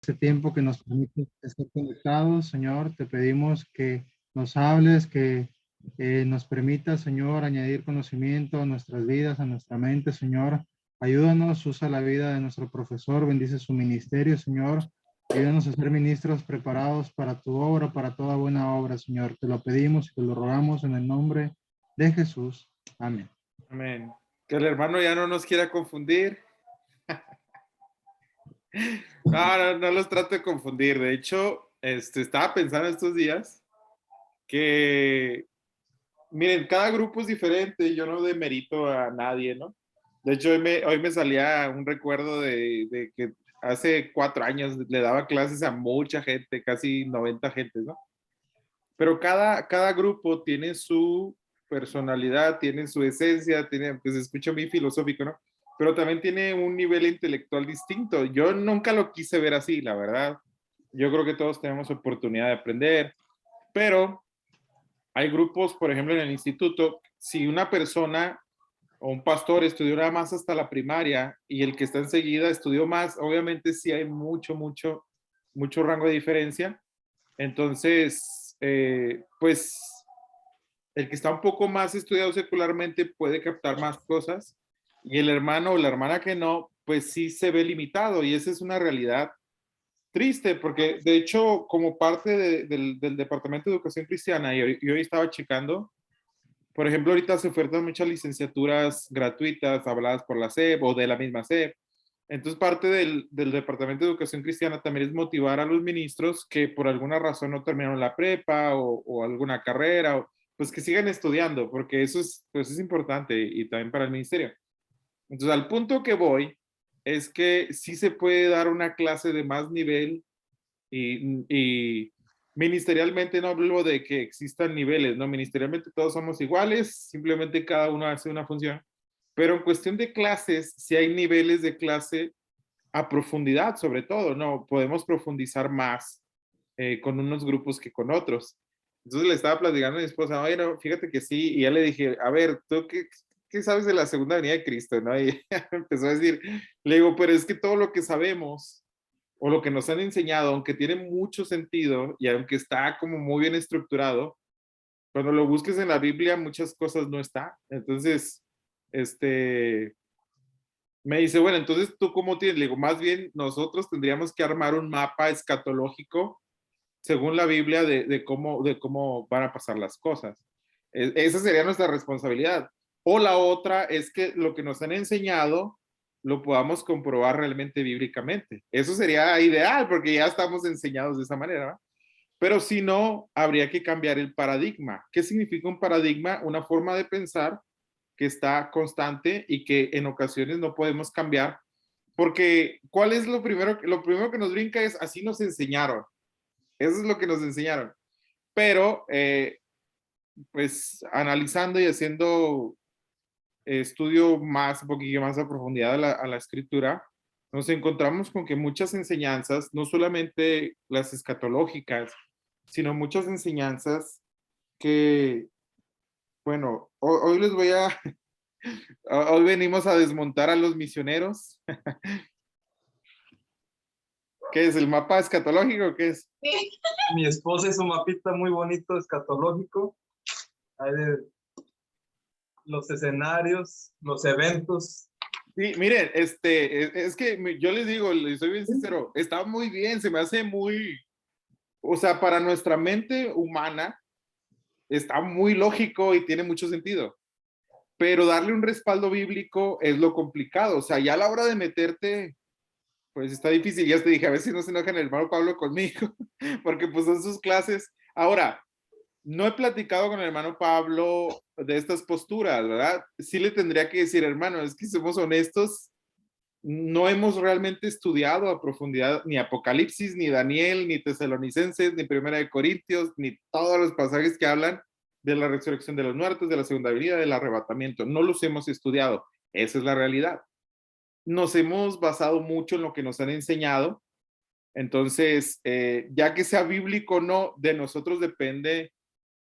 este tiempo que nos permite estar conectados, Señor. Te pedimos que nos hables, que nos permita, Señor, añadir conocimiento a nuestras vidas, a nuestra mente, Señor. Ayúdanos, usa la vida de nuestro profesor, bendice su ministerio, Señor. Ayúdanos a ser ministros preparados para tu obra, para toda buena obra, Señor. Te lo pedimos y te lo rogamos en el nombre de Jesús. Amén. Amén. Que el hermano ya no nos quiera confundir. No los trato de confundir. De hecho, estaba pensando estos días que, miren, cada grupo es diferente. Yo no demerito a nadie, ¿no? De hecho, hoy me salía un recuerdo de que hace 4 años le daba clases a mucha gente, casi 90 gentes, ¿no? Pero cada grupo tiene su personalidad, tiene su esencia, tiene, pues se escucha muy filosófico, ¿no? Pero también tiene un nivel intelectual distinto. Yo nunca lo quise ver así, la verdad. Yo creo que todos tenemos oportunidad de aprender, pero hay grupos, por ejemplo, en el instituto, si una persona o un pastor estudió nada más hasta la primaria y el que está enseguida estudió más, obviamente sí hay mucho rango de diferencia. Entonces, pues el que está un poco más estudiado secularmente puede captar más cosas y el hermano o la hermana que no, pues sí se ve limitado y esa es una realidad triste porque de hecho como parte del Departamento de Educación Cristiana y hoy estaba checando, por ejemplo, ahorita se ofertan muchas licenciaturas gratuitas habladas por la SEP o de la misma SEP. Entonces, parte del Departamento de Educación Cristiana también es motivar a los ministros que por alguna razón no terminaron la prepa o alguna carrera, pues que sigan estudiando, porque eso es, pues es importante y también para el ministerio. Entonces, al punto que voy es que sí se puede dar una clase de más nivel y ministerialmente no hablo de que existan niveles, ¿no? Ministerialmente todos somos iguales, simplemente cada uno hace una función. Pero en cuestión de clases, si hay niveles de clase a profundidad, sobre todo, ¿no? Podemos profundizar más con unos grupos que con otros. Entonces le estaba platicando a mi esposa, oye, no, fíjate que sí, y ya le dije, a ver, ¿tú qué sabes de la segunda venida de Cristo, no? Y empezó a decir, le digo, pero es que todo lo que sabemos o lo que nos han enseñado, aunque tiene mucho sentido y aunque está como muy bien estructurado, cuando lo busques en la Biblia muchas cosas no está. Entonces, me dice, bueno, entonces tú cómo tienes, le digo, más bien nosotros tendríamos que armar un mapa escatológico según la Biblia de cómo van a pasar las cosas. Esa sería nuestra responsabilidad. O la otra es que lo que nos han enseñado lo podamos comprobar realmente bíblicamente. Eso sería ideal porque ya estamos enseñados de esa manera, ¿verdad? Pero si no, habría que cambiar el paradigma. ¿Qué significa un paradigma? Una forma de pensar que está constante y que en ocasiones no podemos cambiar. Porque, ¿cuál es lo primero? Lo primero que nos brinca es, así nos enseñaron. Eso es lo que nos enseñaron. Pero, pues, analizando y haciendo estudio más, un poquillo más a profundidad a la escritura, nos encontramos con que muchas enseñanzas, no solamente las escatológicas, sino muchas enseñanzas que, bueno, hoy les voy a, hoy venimos a desmontar a los misioneros. ¿Qué es el mapa escatológico? ¿Qué es? Mi esposa hizo un mapita muy bonito escatológico. Hay de los escenarios, los eventos. Sí, miren, es que yo les digo, les soy bien sincero, está muy bien, se me hace muy, o sea, para nuestra mente humana está muy lógico y tiene mucho sentido, pero darle un respaldo bíblico es lo complicado, o sea, ya a la hora de meterte, pues está difícil, ya te dije, a ver si no se enoja el hermano Pablo conmigo, porque pues son sus clases. Ahora, no he platicado con el hermano Pablo de estas posturas, ¿verdad? Sí le tendría que decir, hermano, es que somos honestos, no hemos realmente estudiado a profundidad ni Apocalipsis, ni Daniel, ni Tesalonicenses, ni Primera de Corintios, ni todos los pasajes que hablan de la resurrección de los muertos, de la segunda venida, del arrebatamiento. No los hemos estudiado. Esa es la realidad. Nos hemos basado mucho en lo que nos han enseñado. Entonces, ya que sea bíblico o no, de nosotros depende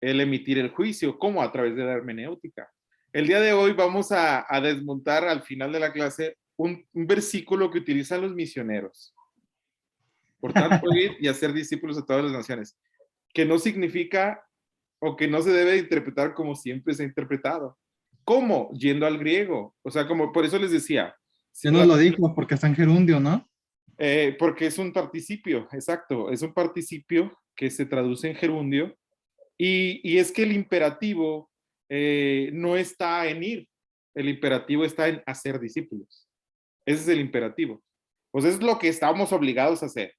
el emitir el juicio, como a través de la hermenéutica. El día de hoy vamos a desmontar al final de la clase un versículo que utilizan los misioneros. Por tanto, ir y hacer discípulos a todas las naciones, que no significa o que no se debe interpretar como siempre se ha interpretado. ¿Cómo? Yendo al griego. O sea, como por eso les decía, Ya nos lo dijo, porque está en gerundio, ¿no? porque es un participio, exacto, es un participio que se traduce en gerundio y es que el imperativo no está en ir, el imperativo está en hacer discípulos. Ese es el imperativo. Pues es lo que estamos obligados a hacer.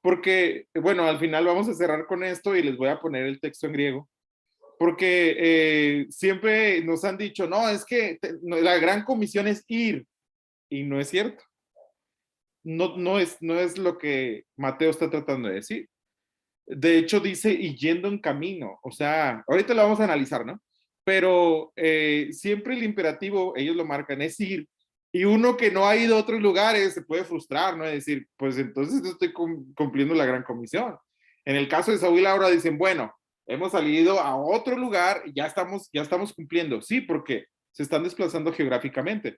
Porque, bueno, al final vamos a cerrar con esto y les voy a poner el texto en griego. Porque siempre nos han dicho, no, es que la gran comisión es ir. Y no es cierto. No es lo que Mateo está tratando de decir. De hecho, dice, y yendo en camino. O sea, ahorita lo vamos a analizar, ¿no? Pero siempre el imperativo, ellos lo marcan, es ir. Y uno que no ha ido a otros lugares se puede frustrar, ¿no? Es decir, pues entonces no estoy cumpliendo la gran comisión. En el caso de Saúl y Laura dicen, bueno, hemos salido a otro lugar y ya estamos cumpliendo. Sí, porque se están desplazando geográficamente.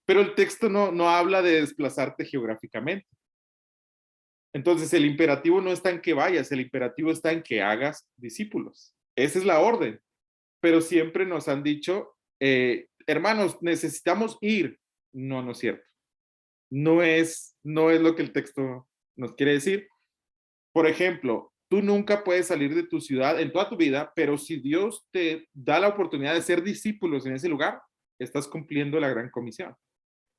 Pero el texto no habla de desplazarte geográficamente. Entonces el imperativo no está en que vayas, el imperativo está en que hagas discípulos. Esa es la orden. Pero siempre nos han dicho, hermanos, necesitamos ir. No, no es cierto. No es lo que el texto nos quiere decir. Por ejemplo, tú nunca puedes salir de tu ciudad en toda tu vida, pero si Dios te da la oportunidad de ser discípulos en ese lugar, estás cumpliendo la gran comisión.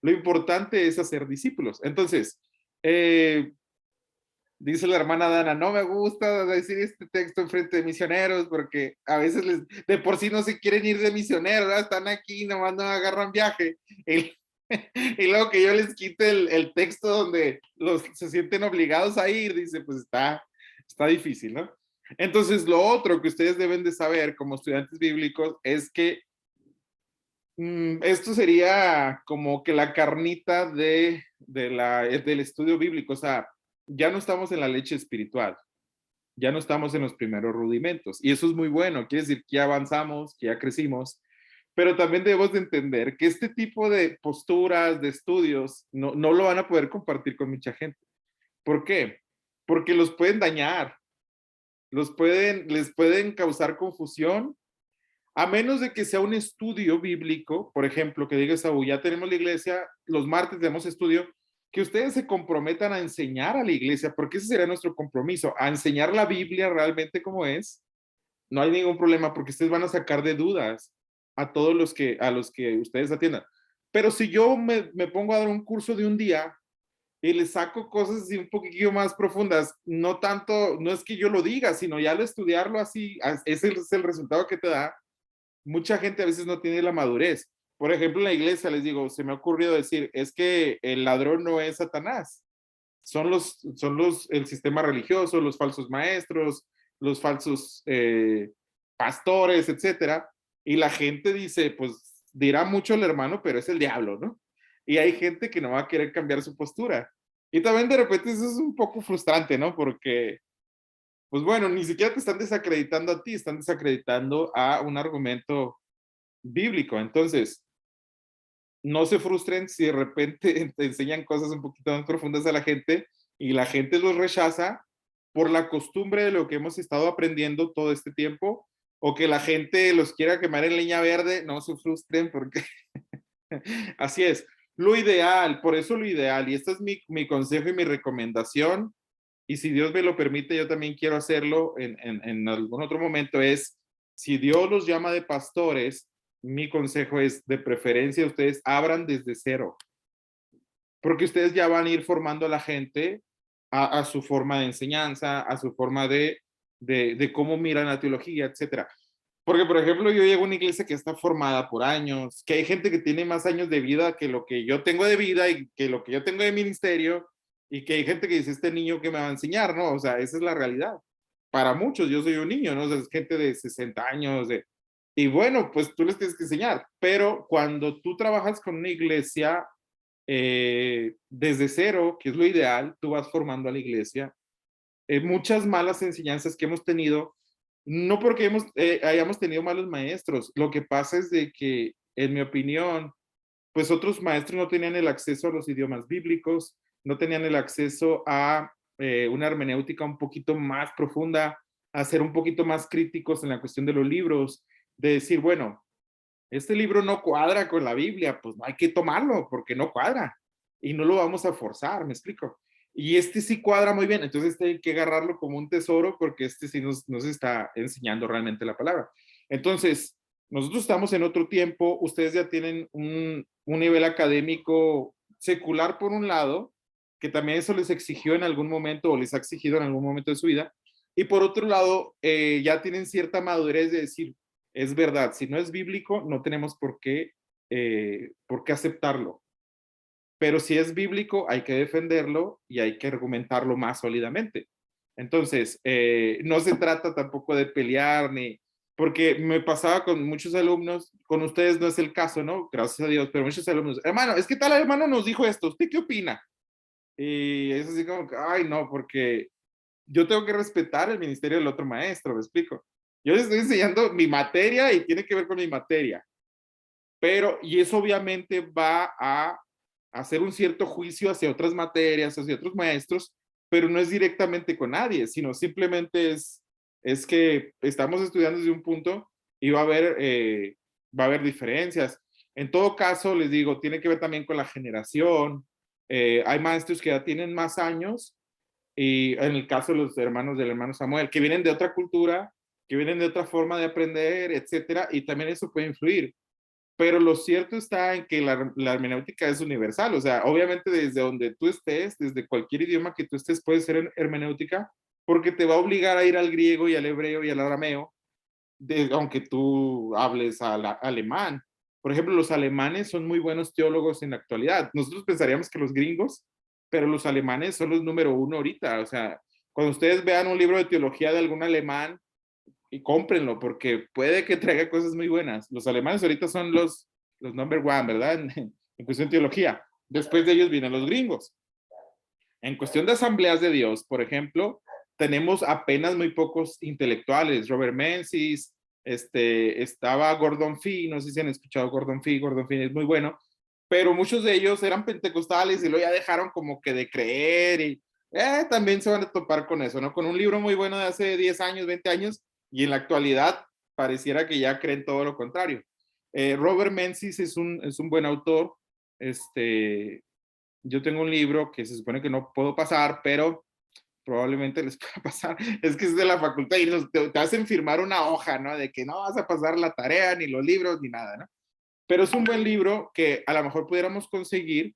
Lo importante es hacer discípulos. Entonces, dice la hermana Dana, no me gusta decir este texto en frente de misioneros porque a veces de por sí no se quieren ir de misioneros, ¿verdad? Están aquí, nomás no agarran viaje. Y luego que yo les quite el texto donde se sienten obligados a ir, dice, pues está difícil, ¿no? Entonces, lo otro que ustedes deben de saber como estudiantes bíblicos es que esto sería como que la carnita del estudio bíblico, o sea, ya no estamos en la leche espiritual, ya no estamos en los primeros rudimentos, y eso es muy bueno, quiere decir que ya avanzamos, que ya crecimos, pero también debemos de entender que este tipo de posturas, de estudios, no lo van a poder compartir con mucha gente. ¿Por qué? Porque los pueden dañar, les pueden causar confusión, a menos de que sea un estudio bíblico, por ejemplo, que diga Saúl, ya tenemos la iglesia, los martes tenemos estudio, que ustedes se comprometan a enseñar a la iglesia, porque ese sería nuestro compromiso, a enseñar la Biblia realmente como es. No hay ningún problema, porque ustedes van a sacar de dudas a todos a los que ustedes atiendan. Pero si yo me pongo a dar un curso de un día y les saco cosas así un poquillo más profundas, no tanto, no es que yo lo diga, sino ya al estudiarlo así, ese es el resultado que te da. Mucha gente a veces no tiene la madurez. Por ejemplo, en la iglesia les digo, se me ha ocurrido decir, es que el ladrón no es Satanás, el sistema religioso, los falsos maestros, los falsos pastores, etcétera. Y la gente dice, pues dirá mucho el hermano, pero es el diablo, ¿no? Y hay gente que no va a querer cambiar su postura. Y también de repente eso es un poco frustrante, ¿no? Porque pues bueno, ni siquiera te están desacreditando a ti, están desacreditando a un argumento bíblico. Entonces, no se frustren si de repente te enseñan cosas un poquito más profundas a la gente y la gente los rechaza por la costumbre de lo que hemos estado aprendiendo todo este tiempo, o que la gente los quiera quemar en leña verde. No se frustren porque así es. Lo ideal, por eso lo ideal, y este es mi consejo y mi recomendación, y si Dios me lo permite, yo también quiero hacerlo en algún otro momento, es, si Dios los llama de pastores, mi consejo es, de preferencia, ustedes abran desde cero, porque ustedes ya van a ir formando a la gente a su forma de enseñanza, a su forma de cómo miran la teología, etcétera. Porque, por ejemplo, yo llego a una iglesia que está formada por años, que hay gente que tiene más años de vida que lo que yo tengo de vida y que lo que yo tengo de ministerio, y que hay gente que dice, este niño que me va a enseñar, ¿no? O sea, esa es la realidad. Para muchos, yo soy un niño, ¿no? O sea, es gente de 60 años, y bueno, pues tú les tienes que enseñar, pero cuando tú trabajas con una iglesia desde cero, que es lo ideal, tú vas formando a la iglesia. Muchas malas enseñanzas que hemos tenido, no porque hayamos tenido malos maestros, lo que pasa es de que, en mi opinión, pues otros maestros no tenían el acceso a los idiomas bíblicos, no tenían el acceso a una hermenéutica un poquito más profunda, a ser un poquito más críticos en la cuestión de los libros, de decir, bueno, este libro no cuadra con la Biblia, pues no hay que tomarlo porque no cuadra y no lo vamos a forzar, me explico. Y este sí cuadra muy bien, entonces este hay que agarrarlo como un tesoro porque este sí nos está enseñando realmente la palabra. Entonces, nosotros estamos en otro tiempo, ustedes ya tienen un nivel académico secular por un lado, que también eso les exigió en algún momento o les ha exigido en algún momento de su vida, y por otro lado, ya tienen cierta madurez de decir, es verdad, si no es bíblico, no tenemos por qué aceptarlo. Pero si es bíblico, hay que defenderlo y hay que argumentarlo más sólidamente. Entonces, no se trata tampoco de pelear ni, porque me pasaba con muchos alumnos, con ustedes no es el caso, ¿no? Gracias a Dios, pero muchos alumnos, hermano, es que tal hermano nos dijo esto, ¿usted qué opina? Y es así como, ay, no, porque yo tengo que respetar el ministerio del otro maestro, me explico. Yo les estoy enseñando mi materia y tiene que ver con mi materia, pero, y eso obviamente va a hacer un cierto juicio hacia otras materias, hacia otros maestros, pero no es directamente con nadie, sino simplemente es que estamos estudiando desde un punto y va a haber diferencias. En todo caso, les digo, tiene que ver también con la generación. Hay maestros que ya tienen más años y en el caso de los hermanos del hermano Samuel, que vienen de otra cultura, que vienen de otra forma de aprender, etcétera, y también eso puede influir. Pero lo cierto está en que la hermenéutica es universal, o sea, obviamente desde donde tú estés, desde cualquier idioma que tú estés, puede ser hermenéutica, porque te va a obligar a ir al griego y al hebreo y al arameo, aunque tú hables alemán. Por ejemplo, los alemanes son muy buenos teólogos en la actualidad. Nosotros pensaríamos que los gringos, pero los alemanes son los número uno ahorita. O sea, cuando ustedes vean un libro de teología de algún alemán, y cómprenlo, porque puede que traiga cosas muy buenas. Los alemanes ahorita son los number one, ¿verdad? En cuestión de teología. Después de ellos vienen los gringos. En cuestión de asambleas de Dios, por ejemplo, tenemos apenas muy pocos intelectuales. Robert Menzies, estaba Gordon Fee, no sé si han escuchado Gordon Fee es muy bueno, pero muchos de ellos eran pentecostales y luego ya dejaron como que de creer y también se van a topar con eso, ¿no? Con un libro muy bueno de hace 10 años, 20 años y en la actualidad pareciera que ya creen todo lo contrario. Robert Menzies es un buen autor, yo tengo un libro que se supone que no puedo pasar, pero probablemente les pueda pasar. Es que es de la facultad y te hacen firmar una hoja, ¿no? De que no vas a pasar la tarea, ni los libros, ni nada, ¿no? Pero es un buen libro que a lo mejor pudiéramos conseguir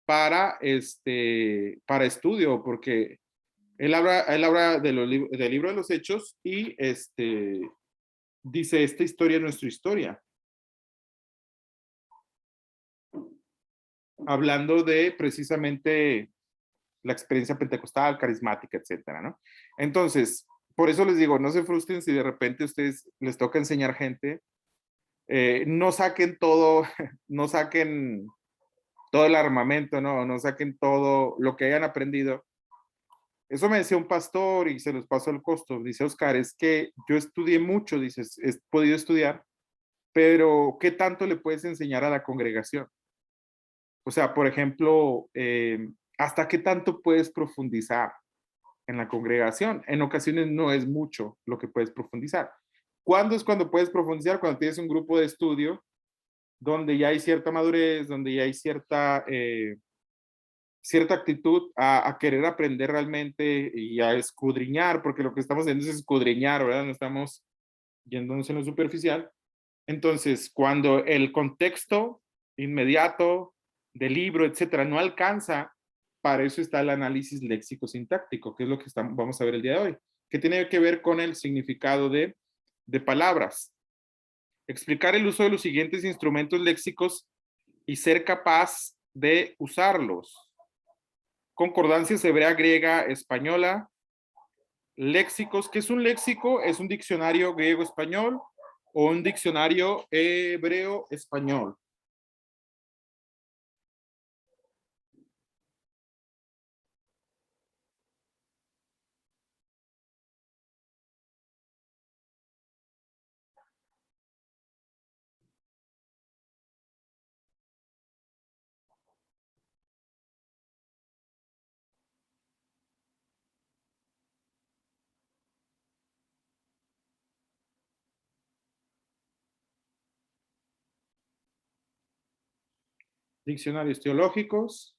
para estudio, porque él habla del libro de los hechos y dice, esta historia es nuestra historia. Hablando de precisamente la experiencia pentecostal, carismática, etcétera, ¿no? Entonces, por eso les digo, no se frustren si de repente a ustedes les toca enseñar gente, no saquen todo, no saquen todo el armamento, no saquen todo lo que hayan aprendido. Eso me decía un pastor y se los pasó el costo. Dice, Oscar, es que yo estudié mucho, dices, he podido estudiar, pero ¿qué tanto le puedes enseñar a la congregación? O sea, por ejemplo, ¿hasta qué tanto puedes profundizar en la congregación? En ocasiones no es mucho lo que puedes profundizar. ¿Cuándo es cuando puedes profundizar? Cuando tienes un grupo de estudio donde ya hay cierta madurez, donde ya hay cierta actitud a querer aprender realmente y a escudriñar, porque lo que estamos haciendo es escudriñar, ¿verdad? No estamos yéndonos en lo superficial. Entonces, cuando el contexto inmediato del libro, etcétera, no alcanza, para eso está el análisis léxico-sintáctico, que es lo que vamos a ver el día de hoy, que tiene que ver con el significado de palabras. Explicar el uso de los siguientes instrumentos léxicos y ser capaz de usarlos. Concordancias hebrea, griega, española. Léxicos. ¿Qué es un léxico? Es un diccionario griego-español o un diccionario hebreo-español. diccionarios teológicos,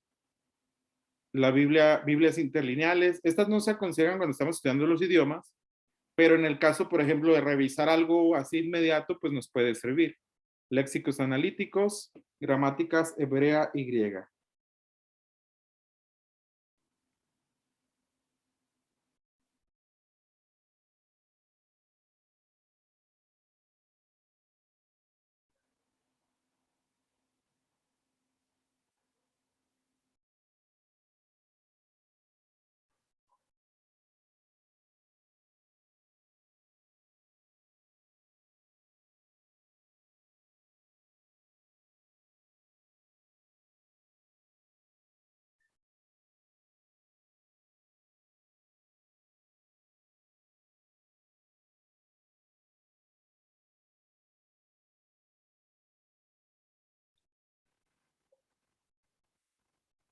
la Biblia, Biblias interlineales. Estas no se aconsejan cuando estamos estudiando los idiomas, pero en el caso, por ejemplo, de revisar algo así inmediato, pues nos puede servir. Léxicos analíticos, gramáticas hebrea y griega.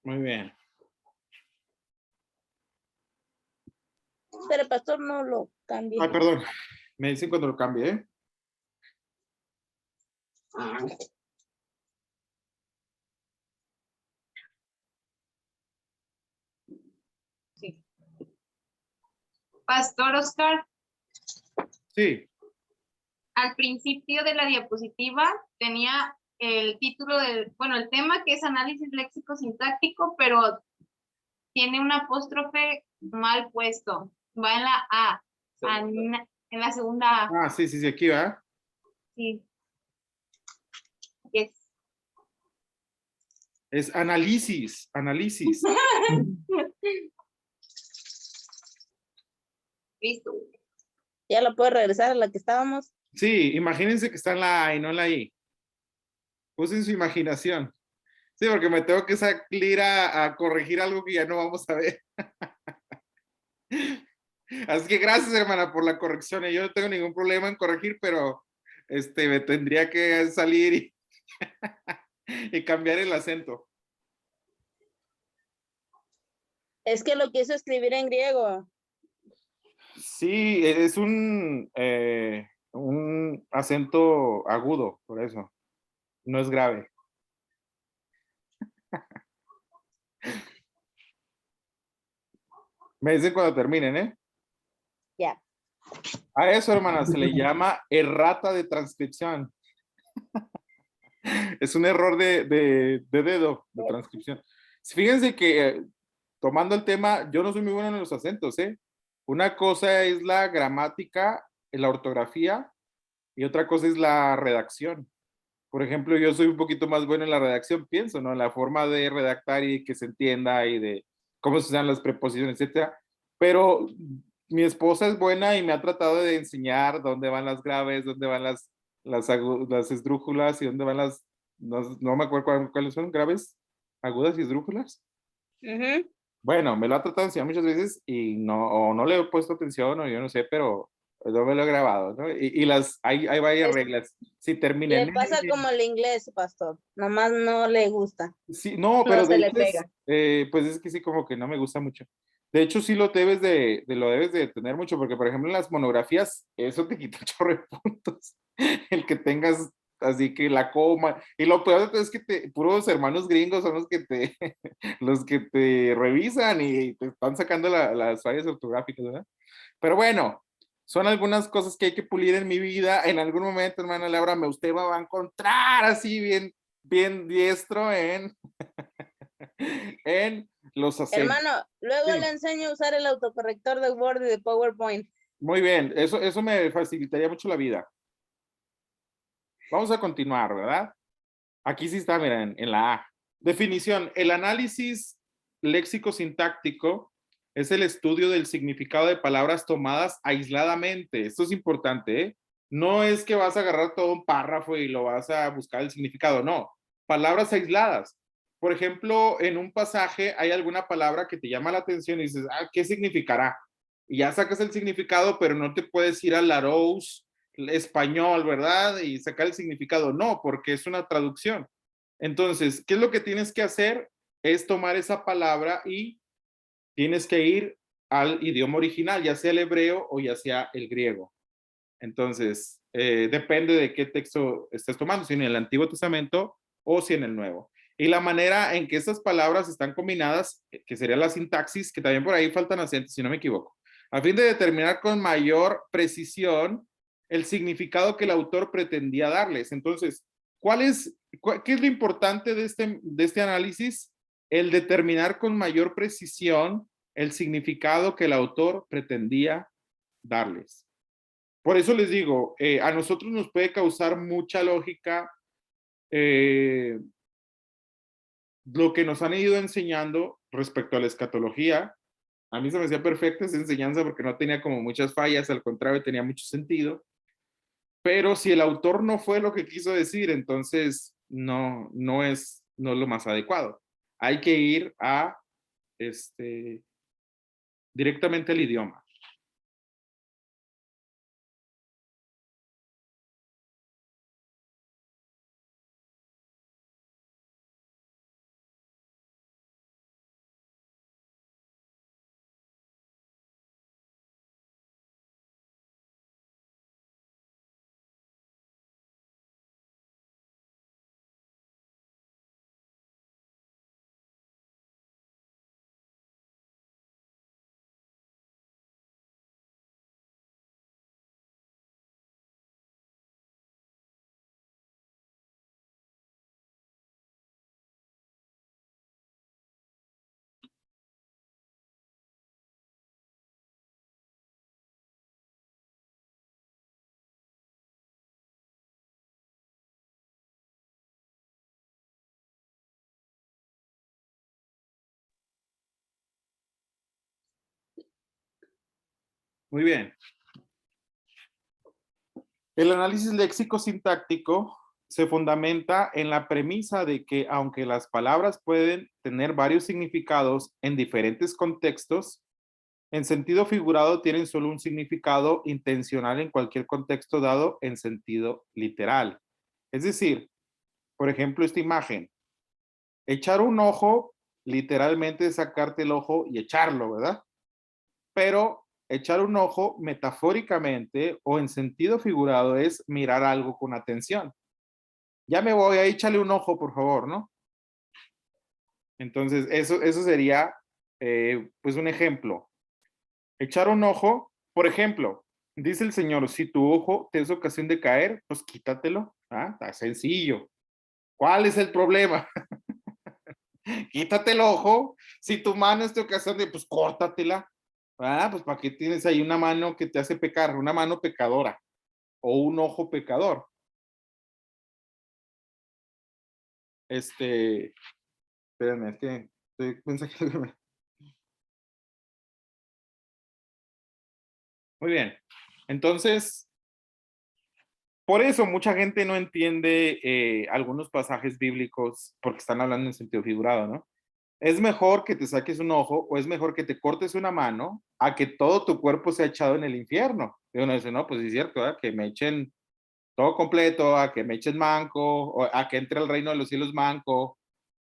Muy bien. Pero pastor, no lo cambie. Ay, perdón. Me dicen cuando lo cambie, ¿eh? Sí. Pastor Oscar, Sí. al principio de la diapositiva tenía el título del, bueno, el tema que es análisis léxico sintáctico, pero tiene un apóstrofe mal puesto. Va en la A, en la segunda A. Ah, sí, sí, sí, aquí va. Sí. Yes. Es análisis, análisis. Listo. Ya lo puedo regresar a la que estábamos. Sí, imagínense que está en la A y no en la I. Usen su imaginación. Sí, porque me tengo que salir a corregir algo que ya no vamos a ver. Así que gracias, hermana, por la corrección. Yo no tengo ningún problema en corregir, pero me tendría que salir y cambiar el acento. Es que lo quiso escribir en griego. Sí, es un acento agudo, por eso. No es grave. Me dicen cuando terminen, ¿eh? Ya. A eso, hermana, se le llama errata de transcripción. Es un error de dedo de transcripción. Fíjense que tomando el tema, yo no soy muy bueno en los acentos, ¿eh? Una cosa es la gramática, la ortografía, y otra cosa es la redacción. Por ejemplo, yo soy un poquito más bueno en la redacción, pienso, ¿no? En la forma de redactar y que se entienda y de cómo se usan las preposiciones, etcétera. Pero mi esposa es buena y me ha tratado de enseñar dónde van las graves, dónde van las esdrújulas y dónde van no me acuerdo cuáles son, graves, agudas y esdrújulas. Ujú. Bueno, me lo ha tratado de enseñar muchas veces y no, o no le he puesto atención o yo no sé, pero no me lo he grabado, ¿no? Hay varias reglas. Si termina Le en pasa N, como el inglés, pastor. Nomás no le gusta. sí, no, No pero se de le hecho pega. pues es que sí, como que no me gusta mucho. De hecho, sí lo debes de tener mucho, porque por ejemplo en las monografías, eso te quita un chorro de puntos. El que tengas así que la coma. Y lo peor de todo es que puros hermanos gringos son los que te revisan y te están sacando las fallas ortográficas, ¿verdad? Pero bueno, son algunas cosas que hay que pulir en mi vida. En algún momento, hermana Laura, usted me va a encontrar así bien, bien diestro en los acentos. Hermano, luego Sí. le enseño a usar el autocorrector de Word y de PowerPoint. Muy bien, eso me facilitaría mucho la vida. Vamos a continuar, ¿verdad? Aquí sí está, miren, en la A. Definición: el análisis léxico-sintáctico es el estudio del significado de palabras tomadas aisladamente. Esto es importante, ¿eh? No es que vas a agarrar todo un párrafo y lo vas a buscar el significado, no. Palabras aisladas. Por ejemplo, en un pasaje hay alguna palabra que te llama la atención y dices, ¿qué significará? Y ya sacas el significado, pero no te puedes ir al Larousse español, ¿verdad? Y sacar el significado. No, porque es una traducción. Entonces, ¿qué es lo que tienes que hacer? Es tomar esa palabra y tienes que ir al idioma original, ya sea el hebreo o ya sea el griego. Entonces, depende de qué texto estés tomando, si en el Antiguo Testamento o si en el Nuevo. y la manera en que estas palabras están combinadas, que sería la sintaxis, que también por ahí faltan acentos, si no me equivoco, a fin de determinar con mayor precisión el significado que el autor pretendía darles. Entonces, ¿qué es lo importante de este análisis? El determinar con mayor precisión el significado que el autor pretendía darles. Por eso les digo, a nosotros nos puede causar mucha lógica lo que nos han ido enseñando respecto a la escatología. A mí se me hacía perfecta esa enseñanza porque no tenía como muchas fallas, al contrario, tenía mucho sentido. Pero si el autor no fue lo que quiso decir, entonces no es lo más adecuado. Hay que ir a directamente al idioma. Muy bien. El análisis léxico-sintáctico se fundamenta en la premisa de que aunque las palabras pueden tener varios significados en diferentes contextos, en sentido figurado tienen solo un significado intencional en cualquier contexto dado en sentido literal. Es decir, por ejemplo, esta imagen. Echar un ojo, literalmente es sacarte el ojo y echarlo, ¿verdad? Pero echar un ojo metafóricamente o en sentido figurado es mirar algo con atención. Ya me voy, ahí échale un ojo, por favor, ¿no? Entonces, eso sería, pues, un ejemplo. Echar un ojo, por ejemplo, dice el Señor, si tu ojo te es ocasión de caer, pues quítatelo. ¿Ah? Está sencillo. ¿Cuál es el problema? Quítate el ojo. Si tu mano es de ocasión de, pues córtatela. Ah, pues para qué tienes ahí una mano que te hace pecar, una mano pecadora o un ojo pecador. Espérenme, es que estoy pensando. Muy bien. Entonces, por eso mucha gente no entiende algunos pasajes bíblicos porque están hablando en sentido figurado, ¿no? Es mejor que te saques un ojo o es mejor que te cortes una mano a que todo tu cuerpo sea echado en el infierno. Y uno dice, no, pues sí es cierto, ¿verdad? Que me echen todo completo, a que me echen manco, o a que entre al reino de los cielos manco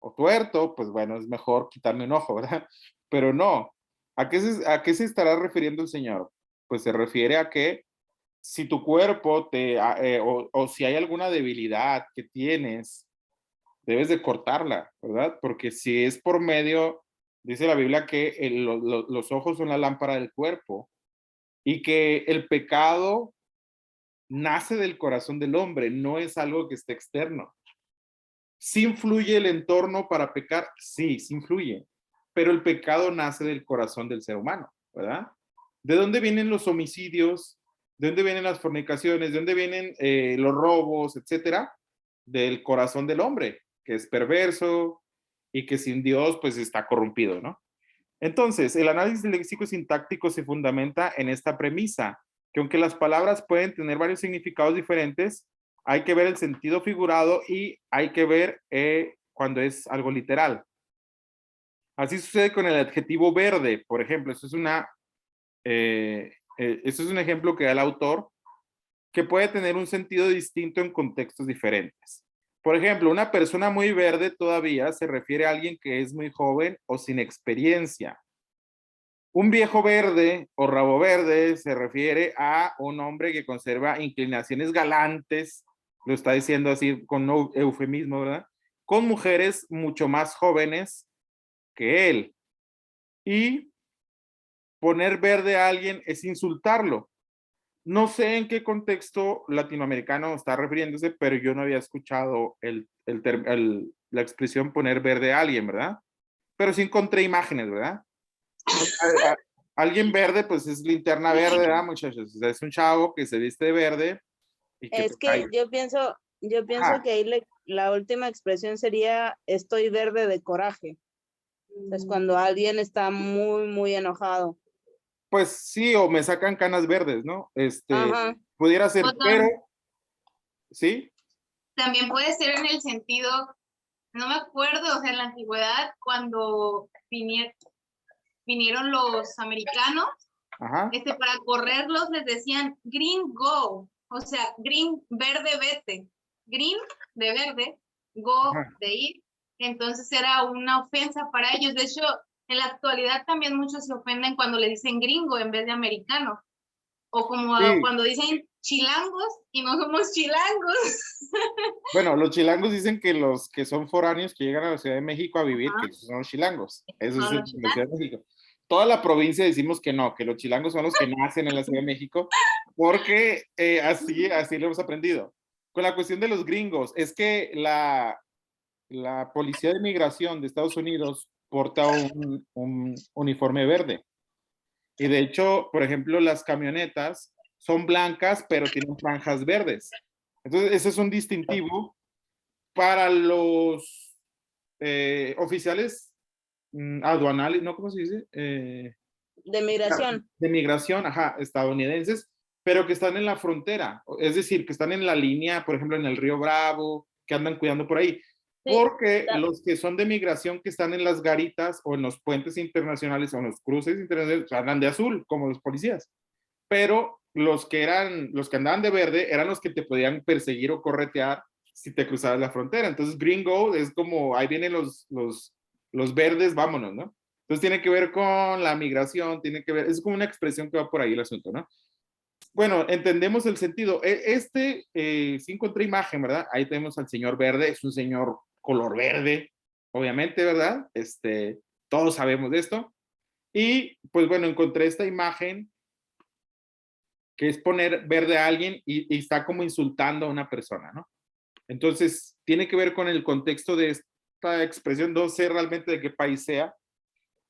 o tuerto, pues bueno, es mejor quitarme un ojo, ¿verdad? Pero no. ¿A qué se estará refiriendo el Señor? Pues se refiere a que si tu cuerpo o si hay alguna debilidad que tienes, debes de cortarla, ¿verdad? Porque si es por medio, dice la Biblia que los ojos son la lámpara del cuerpo y que el pecado nace del corazón del hombre, no es algo que esté externo. ¿Sí influye el entorno para pecar? Sí, sí influye, pero el pecado nace del corazón del ser humano, ¿verdad? ¿De dónde vienen los homicidios? ¿De dónde vienen las fornicaciones? ¿De dónde vienen los robos, etcétera? Del corazón del hombre, que es perverso y que sin Dios pues está corrompido, ¿no? Entonces, el análisis léxico sintáctico se fundamenta en esta premisa, que aunque las palabras pueden tener varios significados diferentes, hay que ver el sentido figurado y hay que ver cuando es algo literal. Así sucede con el adjetivo verde, por ejemplo. Eso es un ejemplo que da el autor, que puede tener un sentido distinto en contextos diferentes. Por ejemplo, una persona muy verde todavía se refiere a alguien que es muy joven o sin experiencia. Un viejo verde o rabo verde se refiere a un hombre que conserva inclinaciones galantes, lo está diciendo así con eufemismo, ¿verdad? con mujeres mucho más jóvenes que él. Y poner verde a alguien es insultarlo. No sé en qué contexto latinoamericano está refiriéndose, pero yo no había escuchado la expresión poner verde a alguien, ¿verdad? Pero sí encontré imágenes, ¿verdad? Alguien verde, pues es linterna verde, ¿verdad, muchachos? O sea, es un chavo que se viste de verde y que Es pues, que yo pienso Ajá. que ahí la última expresión sería estoy verde de coraje. Es cuando alguien está muy, muy enojado. Pues sí, o me sacan canas verdes, ¿no? Ajá. Pudiera ser, O pero, ¿sí? también puede ser en el sentido, no me acuerdo, o sea, en la antigüedad, cuando vinieron los americanos, Ajá. para correrlos les decían green go, o sea, green, verde, vete, green de verde, go Ajá. de ir, entonces era una ofensa para ellos. De hecho, en la actualidad también muchos se ofenden cuando le dicen gringo en vez de americano, o como Sí. cuando dicen chilangos y no somos chilangos. Bueno, los chilangos dicen que los que son foráneos que llegan a la Ciudad de México a vivir, Ajá. que esos son los chilangos. Eso es Son en los la Ciudad chilangos. de México. Toda la provincia decimos que no, que los chilangos son los que nacen en la Ciudad de México, porque así lo hemos aprendido. Con la cuestión de los gringos, es que la Policía de Migración de Estados Unidos porta un uniforme verde. Y de hecho, por ejemplo, las camionetas son blancas, pero tienen franjas verdes. Entonces, ese es un distintivo para los oficiales aduanales, ¿no? ¿Cómo se dice? De migración. De migración, ajá, estadounidenses, pero que están en la frontera, es decir, que están en la línea, por ejemplo, en el Río Bravo, que andan cuidando por ahí. Sí, Porque los que son de migración que están en las garitas o en los puentes internacionales o en los cruces internacionales andan de azul, como los policías. Pero los que andaban de verde eran los que te podían perseguir o corretear si te cruzabas la frontera. Entonces, gringo es como, ahí vienen los verdes, vámonos, ¿no? Entonces tiene que ver con la migración, tiene que ver, es como una expresión que va por ahí el asunto, ¿no? Bueno, entendemos el sentido. Sí encontré imagen, ¿verdad? Ahí tenemos al señor verde, es un señor color verde, obviamente, ¿verdad? Todos sabemos de esto. Y pues bueno, encontré esta imagen que es poner verde a alguien y está como insultando a una persona, ¿no? Entonces, tiene que ver con el contexto de esta expresión, no sé realmente de qué país sea.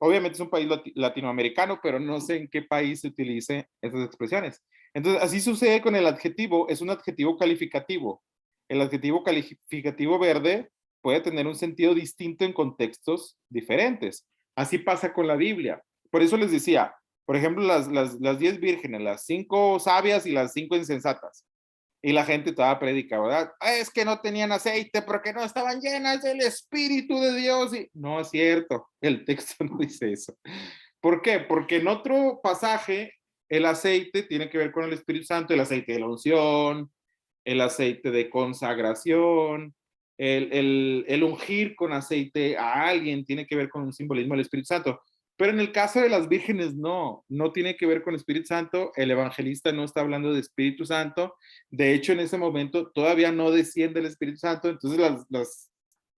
Obviamente es un país latinoamericano, pero no sé en qué país se utilice esas expresiones. Entonces, así sucede con el adjetivo, es un adjetivo calificativo. El adjetivo calificativo verde puede tener un sentido distinto en contextos diferentes. Así pasa con la Biblia. Por eso les decía, por ejemplo, las 10 vírgenes, las 5 sabias y las 5 insensatas. Y la gente toda predica, ¿verdad? Es que no tenían aceite porque no estaban llenas del Espíritu de Dios. Y no es cierto, el texto no dice eso. ¿Por qué? Porque en otro pasaje el aceite tiene que ver con el Espíritu Santo, el aceite de la unción, el aceite de consagración, el ungir con aceite a alguien tiene que ver con un simbolismo del Espíritu Santo. Pero en el caso de las vírgenes, no tiene que ver con Espíritu Santo. El evangelista no está hablando de Espíritu Santo. De hecho, en ese momento todavía no desciende el Espíritu Santo. Entonces, las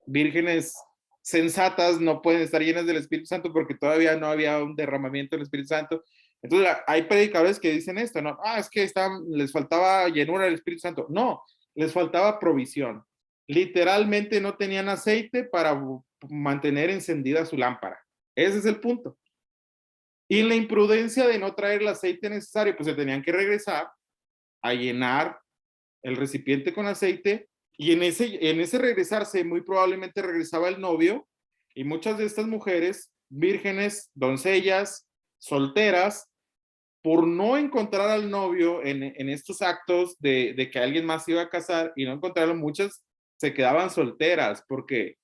vírgenes sensatas no pueden estar llenas del Espíritu Santo porque todavía no había un derramamiento del Espíritu Santo. Entonces, hay predicadores que dicen esto, ¿no? Es que les faltaba llenura del Espíritu Santo. No, les faltaba provisión. Literalmente no tenían aceite para mantener encendida su lámpara. Ese es el punto. Y en la imprudencia de no traer el aceite necesario, pues se tenían que regresar a llenar el recipiente con aceite y en ese regresarse muy probablemente regresaba el novio y muchas de estas mujeres, vírgenes, doncellas, solteras, por no encontrar al novio en estos actos de que alguien más iba a casar y no encontrarlo, muchas se quedaban solteras porque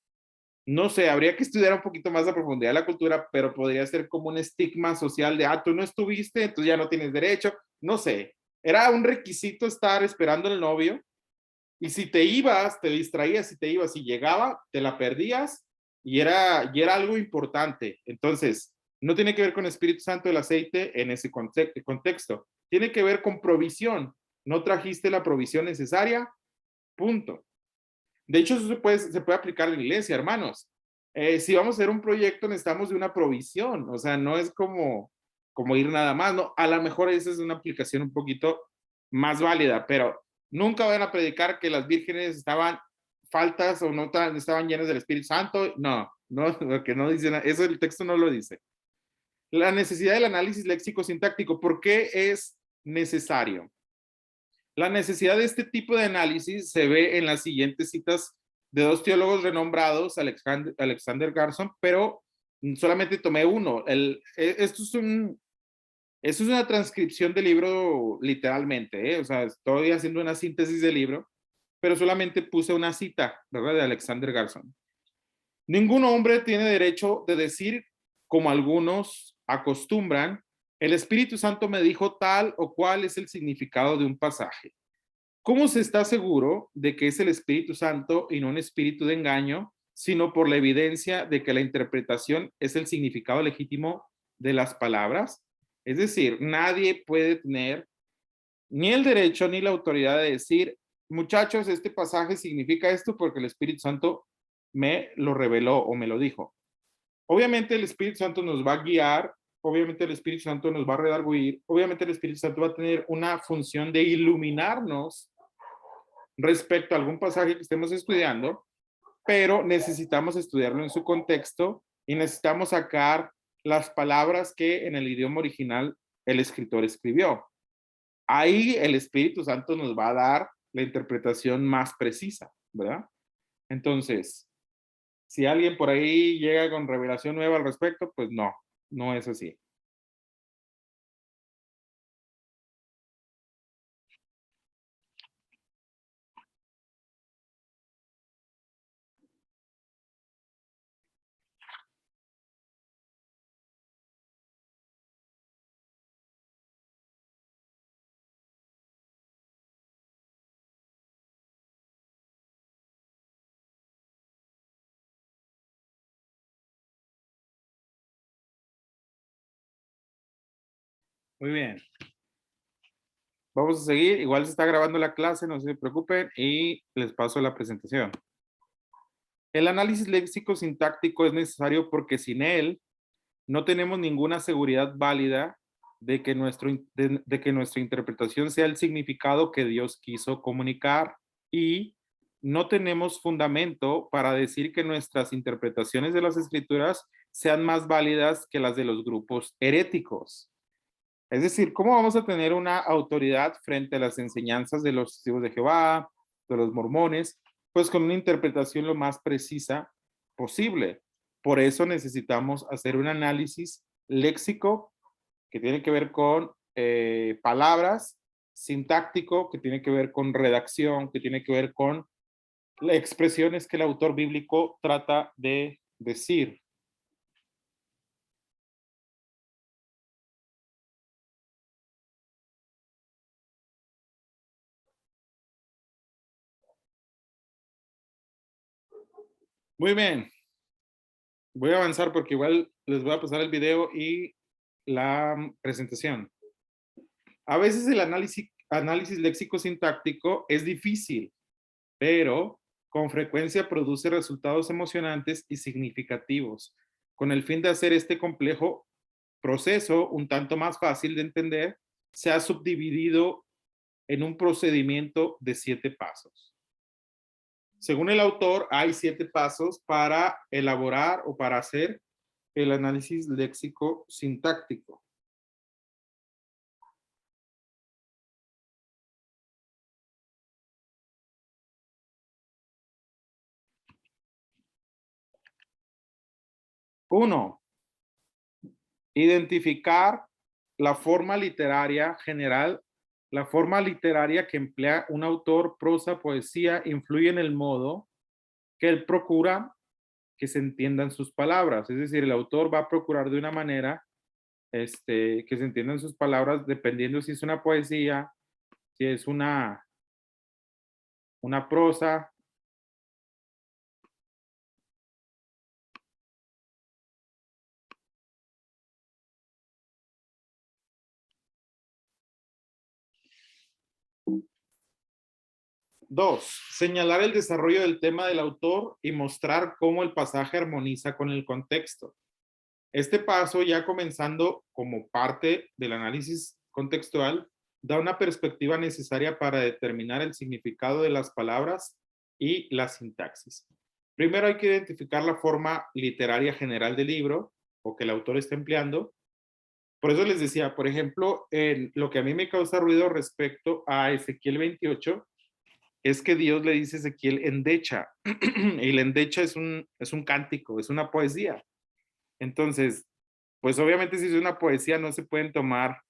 no sé, habría que estudiar un poquito más a profundidad la cultura, pero podría ser como un estigma social de, tú no estuviste, entonces ya no tienes derecho, no sé. Era un requisito estar esperando al novio y si te ibas, te distraías, si te ibas, si llegaba, te la perdías y era algo importante. Entonces, no tiene que ver con Espíritu Santo el aceite en ese contexto, tiene que ver con provisión. No trajiste la provisión necesaria, punto. De hecho, eso se puede aplicar en la iglesia, hermanos. Si vamos a hacer un proyecto, necesitamos de una provisión. O sea, no es como ir nada más, ¿no? A lo mejor esa es una aplicación un poquito más válida, pero nunca van a predicar que las vírgenes estaban faltas o no estaban llenas del Espíritu Santo. No, no, lo que no dice, eso el texto no lo dice. La necesidad del análisis léxico sintáctico, ¿por qué es necesario? La necesidad de este tipo de análisis se ve en las siguientes citas de dos teólogos renombrados, Alexander Garson, pero solamente tomé uno. Esto es una transcripción del libro literalmente, o sea, estoy haciendo una síntesis del libro, pero solamente puse una cita, ¿verdad? De Alexander Garson. Ningún hombre tiene derecho de decir, como algunos acostumbran, el Espíritu Santo me dijo tal o cual es el significado de un pasaje. ¿Cómo se está seguro de que es el Espíritu Santo y no un espíritu de engaño, sino por la evidencia de que la interpretación es el significado legítimo de las palabras? Es decir, nadie puede tener ni el derecho ni la autoridad de decir, muchachos, este pasaje significa esto porque el Espíritu Santo me lo reveló o me lo dijo. Obviamente el Espíritu Santo nos va a guiar, obviamente el Espíritu Santo nos va a redarguir, obviamente el Espíritu Santo va a tener una función de iluminarnos respecto a algún pasaje que estemos estudiando, pero necesitamos estudiarlo en su contexto y necesitamos sacar las palabras que en el idioma original el escritor escribió. Ahí el Espíritu Santo nos va a dar la interpretación más precisa, ¿verdad? Entonces, si alguien por ahí llega con revelación nueva al respecto, pues no, no es así. Muy bien. Vamos a seguir. Igual se está grabando la clase, no se preocupen, y les paso la presentación. El análisis léxico sintáctico es necesario porque sin él no tenemos ninguna seguridad válida de que nuestra interpretación sea el significado que Dios quiso comunicar, y no tenemos fundamento para decir que nuestras interpretaciones de las escrituras sean más válidas que las de los grupos heréticos. Es decir, ¿cómo vamos a tener una autoridad frente a las enseñanzas de los testigos de Jehová, de los mormones? Pues con una interpretación lo más precisa posible. Por eso necesitamos hacer un análisis léxico que tiene que ver con palabras, sintáctico, que tiene que ver con redacción, que tiene que ver con las expresiones que el autor bíblico trata de decir. Muy bien. Voy a avanzar porque igual les voy a pasar el video y la presentación. A veces el análisis léxico-sintáctico es difícil, pero con frecuencia produce resultados emocionantes y significativos, con el fin de hacer este complejo proceso un tanto más fácil de entender. Se ha subdividido en un procedimiento de 7 pasos. Según el autor, hay 7 pasos para elaborar o para hacer el análisis léxico sintáctico. Uno, identificar la forma literaria general. La forma literaria que emplea un autor, prosa, poesía, influye en el modo que él procura que se entiendan sus palabras. Es decir, el autor va a procurar de una manera que se entiendan sus palabras dependiendo si es una poesía, si es una prosa. 2. Señalar el desarrollo del tema del autor y mostrar cómo el pasaje armoniza con el contexto. Este paso, ya comenzando como parte del análisis contextual, da una perspectiva necesaria para determinar el significado de las palabras y la sintaxis. Primero hay que identificar la forma literaria general del libro o que el autor está empleando. Por eso les decía, por ejemplo, en lo que a mí me causa ruido respecto a Ezequiel 28, es que Dios le dice a Ezequiel endecha, y el endecha es un cántico, es una poesía. Entonces, pues obviamente si es una poesía no se pueden tomar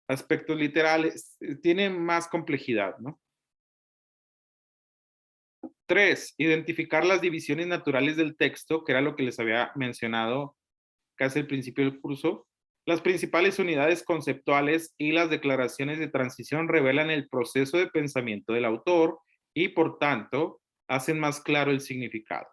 aspectos literales, tiene más complejidad, ¿no? 3, identificar las divisiones naturales del texto, que era lo que les había mencionado casi al principio del curso. Las principales unidades conceptuales y las declaraciones de transición revelan el proceso de pensamiento del autor y, por tanto, hacen más claro el significado.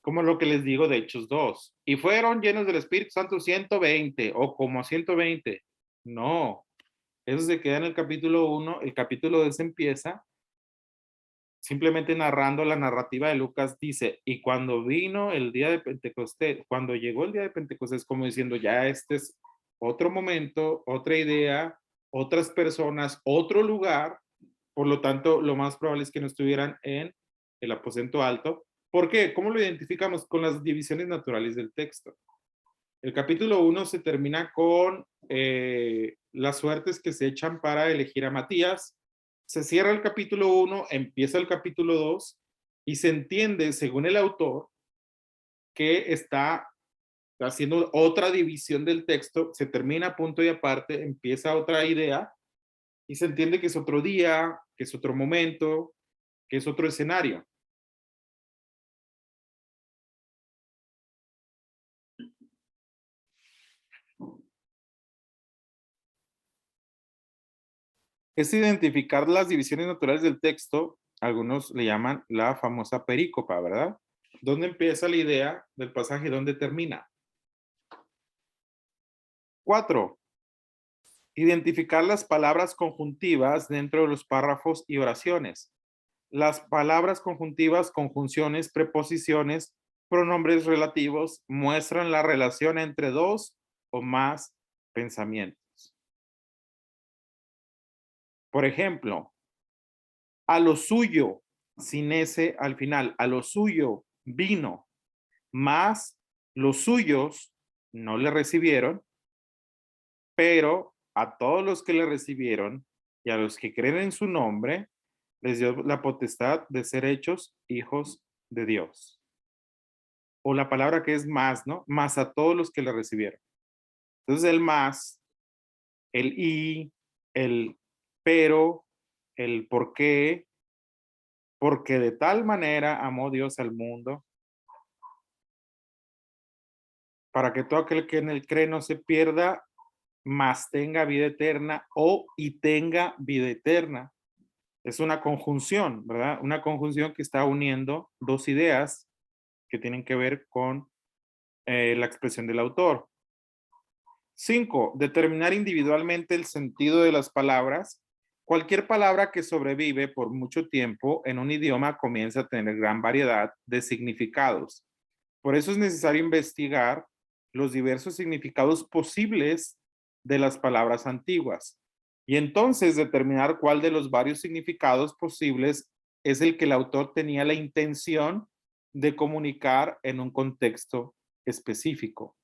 Como lo que les digo de Hechos 2. Y fueron llenos del Espíritu Santo 120 o como 120. No, eso se queda en el capítulo 1. El capítulo 2 empieza simplemente narrando la narrativa de Lucas. Dice, y cuando vino el día de Pentecostés, cuando llegó el día de Pentecostés, como diciendo, ya este es otro momento, otra idea, otras personas, otro lugar. Por lo tanto, lo más probable es que no estuvieran en el aposento alto. ¿Por qué? ¿Cómo lo identificamos? Con las divisiones naturales del texto. El capítulo 1 se termina con las suertes que se echan para elegir a Matías. Se cierra el capítulo 1, empieza el capítulo 2 y se entiende, según el autor, que está haciendo otra división del texto. Se termina punto y aparte, empieza otra idea y se entiende que es otro día, que es otro momento, que es otro escenario. Es identificar las divisiones naturales del texto, algunos le llaman la famosa perícopa, ¿verdad? ¿Dónde empieza la idea del pasaje y dónde termina? 4. Identificar las palabras conjuntivas dentro de los párrafos y oraciones. Las palabras conjuntivas, conjunciones, preposiciones, pronombres relativos muestran la relación entre dos o más pensamientos. Por ejemplo, a lo suyo, sin ese al final, a lo suyo vino, más los suyos no le recibieron, pero a todos los que le recibieron y a los que creen en su nombre, les dio la potestad de ser hechos hijos de Dios. O la palabra que es más, ¿no? Más a todos los que le recibieron. Entonces el más, el y, el pero, el por qué, porque de tal manera amó Dios al mundo, para que todo aquel que en él cree no se pierda, mas tenga vida eterna, o y tenga vida eterna. Es una conjunción, ¿verdad? Una conjunción que está uniendo dos ideas que tienen que ver con la expresión del autor. 5. Determinar individualmente el sentido de las palabras. Cualquier palabra que sobrevive por mucho tiempo en un idioma comienza a tener gran variedad de significados. Por eso es necesario investigar los diversos significados posibles de las palabras antiguas y entonces determinar cuál de los varios significados posibles es el que el autor tenía la intención de comunicar en un contexto específico.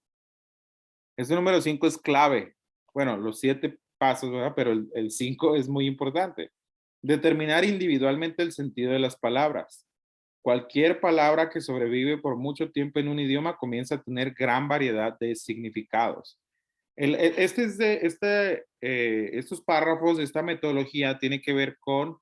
Este número 5 es clave. Bueno, los 7 pasos, ¿verdad? Pero el 5 es muy importante. Determinar individualmente el sentido de las palabras. Cualquier palabra que sobrevive por mucho tiempo en un idioma comienza a tener gran variedad de significados. Estos párrafos, esta metodología tiene que ver con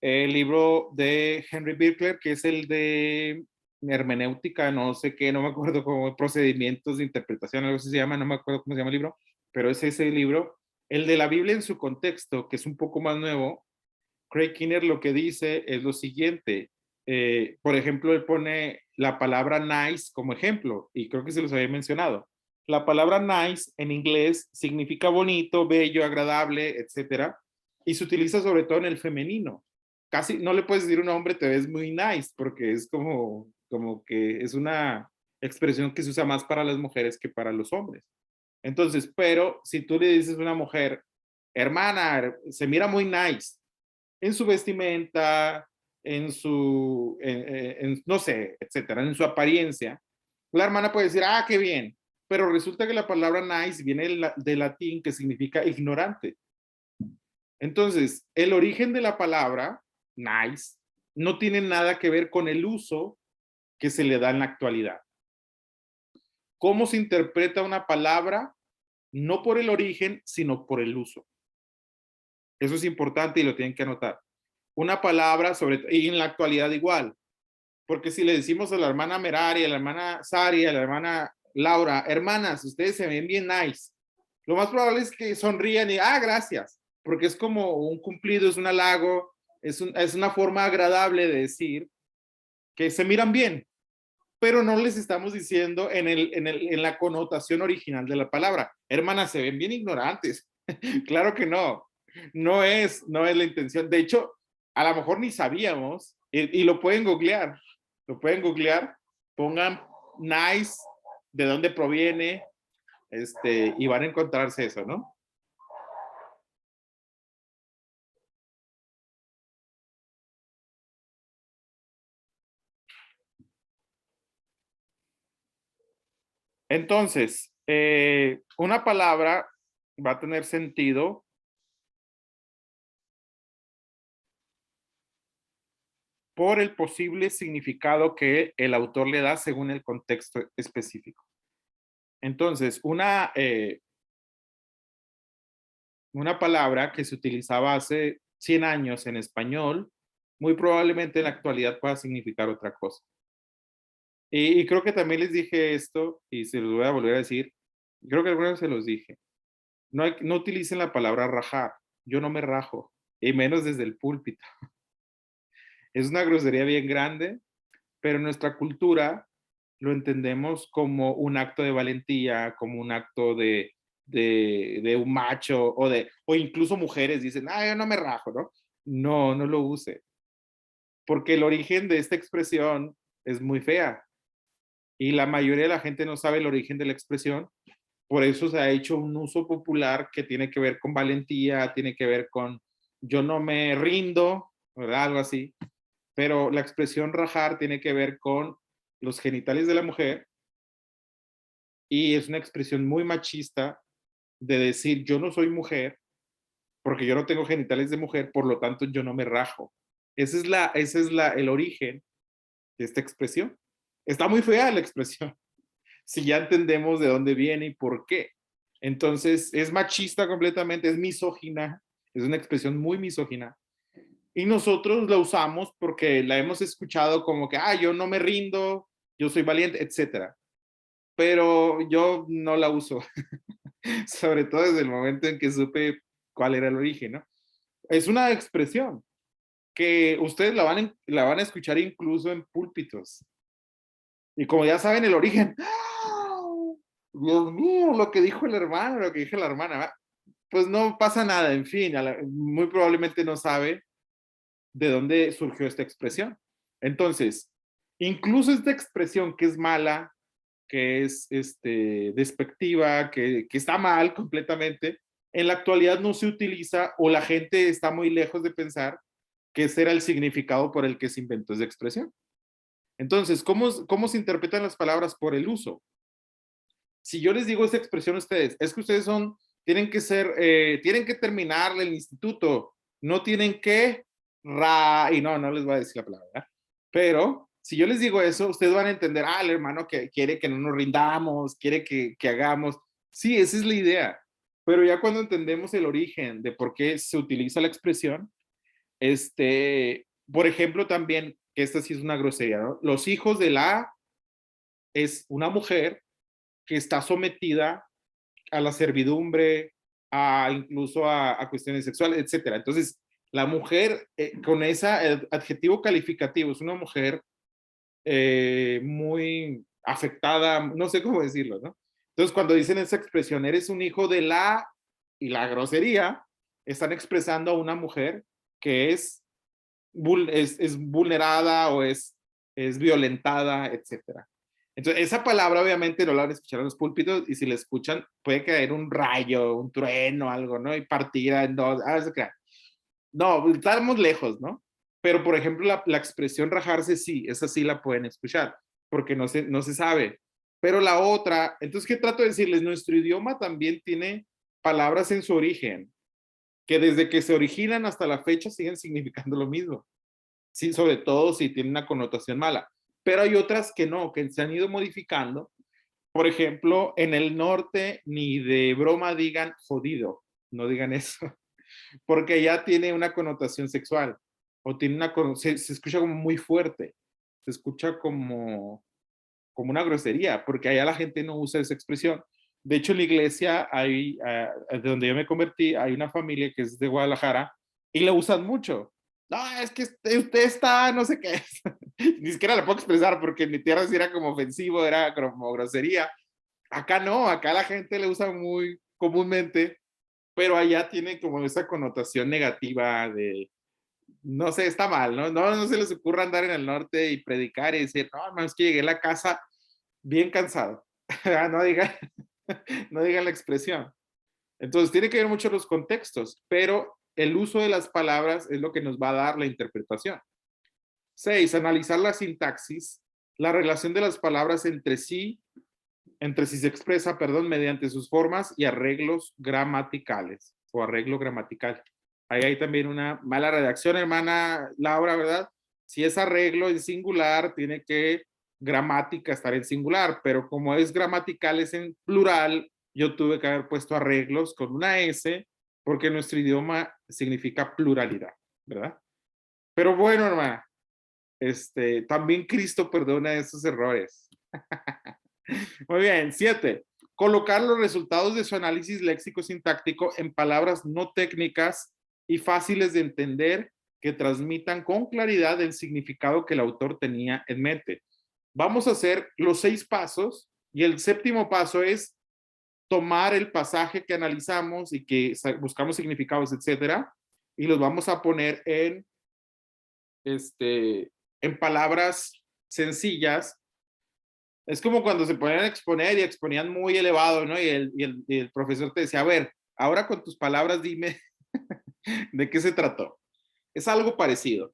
el libro de Henry Birkler, que es el de hermenéutica, no sé qué, no me acuerdo cómo, procedimientos de interpretación, algo así se llama, no me acuerdo cómo se llama el libro, pero es ese libro. El de la Biblia en su contexto, que es un poco más nuevo, Craig Kinner lo que dice es lo siguiente: por ejemplo, él pone la palabra nice como ejemplo, y creo que se los había mencionado. La palabra nice en inglés significa bonito, bello, agradable, etcétera, y se utiliza sobre todo en el femenino. Casi no le puedes decir a un hombre te ves muy nice, porque es como que es una expresión que se usa más para las mujeres que para los hombres. Entonces, pero si tú le dices a una mujer, hermana, se mira muy nice en su vestimenta, no sé, etcétera, en su apariencia, la hermana puede decir, ah, qué bien, pero resulta que la palabra nice viene del latín que significa ignorante. Entonces, el origen de la palabra nice no tiene nada que ver con el uso que se le da en la actualidad. ¿Cómo se interpreta una palabra? No por el origen, sino por el uso. Eso es importante y lo tienen que anotar. Una palabra, y en la actualidad igual, porque si le decimos a la hermana Merari, a la hermana Sari, a la hermana Laura, hermanas, ustedes se ven bien nice, lo más probable es que sonrían y, ah, gracias, porque es como un cumplido, es un halago, es una forma agradable de decir que se miran bien, pero no les estamos diciendo en la connotación original de la palabra. Hermanas, se ven bien ignorantes. Claro que no. No es la intención. De hecho, a lo mejor ni sabíamos, y lo pueden googlear. Lo pueden googlear. Pongan nice, de dónde proviene, y van a encontrarse eso, ¿no? Entonces, una palabra va a tener sentido por el posible significado que el autor le da según el contexto específico. Entonces, una palabra que se utilizaba hace 100 años en español, muy probablemente en la actualidad pueda significar otra cosa. Y creo que también les dije esto, y se los voy a volver a decir, creo que alguna vez se los dije. No utilicen la palabra rajar, yo no me rajo, y menos desde el púlpito. Es una grosería bien grande, pero en nuestra cultura lo entendemos como un acto de valentía, como un acto de un macho, o incluso mujeres dicen, ah, yo no me rajo, ¿no? No, no lo use. Porque el origen de esta expresión es muy fea. Y la mayoría de la gente no sabe el origen de la expresión. Por eso se ha hecho un uso popular que tiene que ver con valentía, tiene que ver con yo no me rindo, ¿verdad? Algo así. Pero la expresión rajar tiene que ver con los genitales de la mujer y es una expresión muy machista de decir yo no soy mujer porque yo no tengo genitales de mujer, por lo tanto yo no me rajo. Ese es el origen de esta expresión. Está muy fea la expresión, si ya entendemos de dónde viene y por qué. Entonces es machista completamente, es misógina, es una expresión muy misógina. Y nosotros la usamos porque la hemos escuchado como que, ah, yo no me rindo, yo soy valiente, etcétera. Pero yo no la uso, sobre todo desde el momento en que supe cuál era el origen, ¿no? Es una expresión que ustedes la van a escuchar incluso en púlpitos. Y como ya saben el origen, ¡ah! Dios mío, lo que dijo el hermano, lo que dijo la hermana, pues no pasa nada, en fin, muy probablemente no sabe de dónde surgió esta expresión. Entonces, incluso esta expresión que es mala, que es despectiva, que está mal completamente, en la actualidad no se utiliza o la gente está muy lejos de pensar que ese era el significado por el que se inventó esa expresión. Entonces, ¿cómo se interpretan las palabras por el uso? Si yo les digo esa expresión a ustedes, es que ustedes tienen que terminar el instituto, no tienen que y no les voy a decir la palabra, ¿verdad? Pero si yo les digo eso, ustedes van a entender, el hermano que quiere que no nos rindamos, quiere que hagamos. Sí, esa es la idea. Pero ya cuando entendemos el origen de por qué se utiliza la expresión, por ejemplo, también, que esta sí es una grosería, ¿no? Los hijos de es una mujer que está sometida a la servidumbre, incluso a cuestiones sexuales, etcétera. Entonces, La mujer con ese adjetivo calificativo es una mujer muy afectada, no sé cómo decirlo, ¿no? Entonces, cuando dicen esa expresión, eres un hijo de la y la grosería, están expresando a una mujer que es vulnerada o es violentada, etcétera. Entonces, esa palabra obviamente no la van a escuchar en los púlpitos y si la escuchan puede caer un rayo, un trueno, algo, ¿no? Y partida en dos. No, estamos lejos, ¿no? Pero, por ejemplo, la expresión rajarse, sí, esa sí la pueden escuchar, porque no se sabe. Pero la otra, entonces, ¿qué trato de decirles? Nuestro idioma también tiene palabras en su origen, que desde que se originan hasta la fecha siguen significando lo mismo. Sí, sobre todo si tienen una connotación mala. Pero hay otras que no, que se han ido modificando. Por ejemplo, en el norte ni de broma digan jodido, no digan eso, porque ya tiene una connotación sexual o tiene se escucha como muy fuerte, se escucha como una grosería, porque allá la gente no usa esa expresión. De hecho, en la iglesia, de donde yo me convertí, hay una familia que es de Guadalajara y la usan mucho. No, es que usted está, no sé qué. Ni siquiera la puedo expresar porque en mi tierra sí era como ofensivo, era como grosería. Acá no, acá la gente le usa muy comúnmente, pero allá tiene como esa connotación negativa de, no sé, está mal, ¿no? No se les ocurra andar en el norte y predicar y decir, no, es que llegué a la casa bien cansado. no, digan, no digan la expresión. Entonces, tiene que ver mucho los contextos, pero el uso de las palabras es lo que nos va a dar la interpretación. 6. Analizar la sintaxis, la relación de las palabras entre sí se expresa, mediante sus formas y arreglos gramaticales o arreglo gramatical. Ahí hay también una mala redacción, hermana Laura, ¿verdad? Si es arreglo en singular, tiene que gramática estar en singular, pero como es gramatical, es en plural, yo tuve que haber puesto arreglos con una S, porque nuestro idioma significa pluralidad, ¿verdad? Pero bueno, hermana, también Cristo perdona esos errores. Muy bien, 7. Colocar los resultados de su análisis léxico-sintáctico en palabras no técnicas y fáciles de entender que transmitan con claridad el significado que el autor tenía en mente. Vamos a hacer los 6 pasos y el 7º paso es tomar el pasaje que analizamos y que buscamos significados, etcétera, y los vamos a poner en palabras sencillas. Es como cuando se ponían a exponer y exponían muy elevado, ¿no? Y el profesor te decía, a ver, ahora con tus palabras dime de qué se trató. Es algo parecido.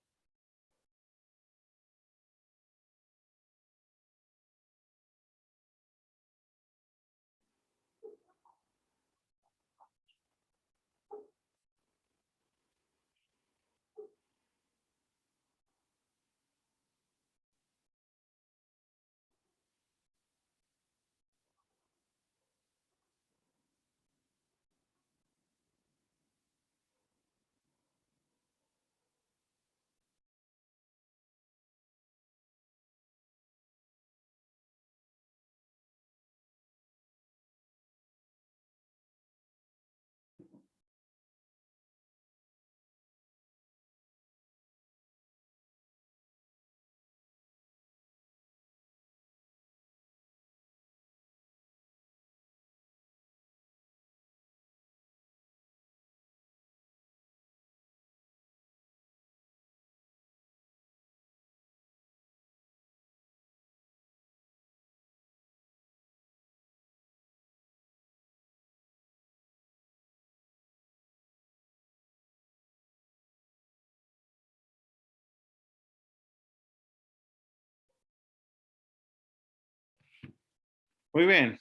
Muy bien.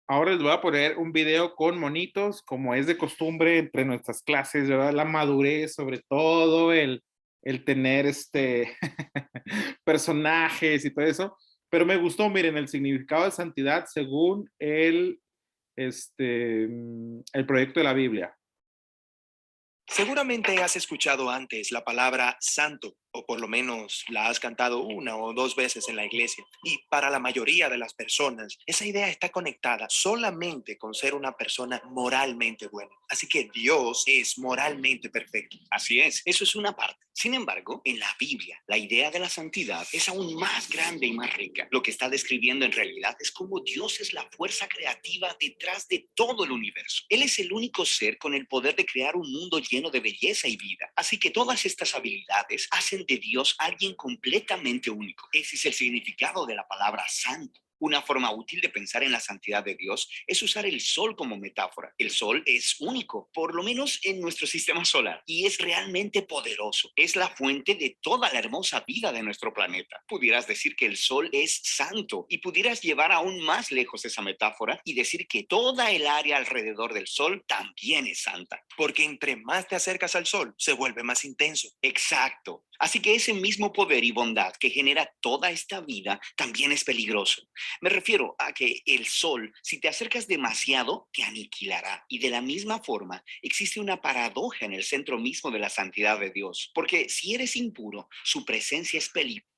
Ahora les voy a poner un video con monitos, como es de costumbre entre nuestras clases, ¿verdad? La madurez, sobre todo el tener personajes y todo eso. Pero me gustó, miren, el significado de santidad según el proyecto de la Biblia. Seguramente has escuchado antes la palabra santo, o por lo menos la has cantado una o dos veces en la iglesia. Y para la mayoría de las personas, esa idea está conectada solamente con ser una persona moralmente buena. Así que Dios es moralmente perfecto. Así es, eso es una parte. Sin embargo, en la Biblia, la idea de la santidad es aún más grande y más rica. Lo que está describiendo en realidad es cómo Dios es la fuerza creativa detrás de todo el universo. Él es el único ser con el poder de crear un mundo lleno de belleza y vida. Así que todas estas habilidades hacen de Dios alguien completamente único. Ese es el significado de la palabra santo. Una forma útil de pensar en la santidad de Dios es usar el sol como metáfora. El sol es único, por lo menos en nuestro sistema solar, y es realmente poderoso. Es la fuente de toda la hermosa vida de nuestro planeta. Pudieras decir que el sol es santo y pudieras llevar aún más lejos esa metáfora y decir que toda el área alrededor del sol también es santa. Porque entre más te acercas al sol, se vuelve más intenso. Exacto. Así que ese mismo poder y bondad que genera toda esta vida también es peligroso. Me refiero a que el sol, si te acercas demasiado, te aniquilará. Y de la misma forma, existe una paradoja en el centro mismo de la santidad de Dios. Porque si eres impuro, su presencia es peligrosa.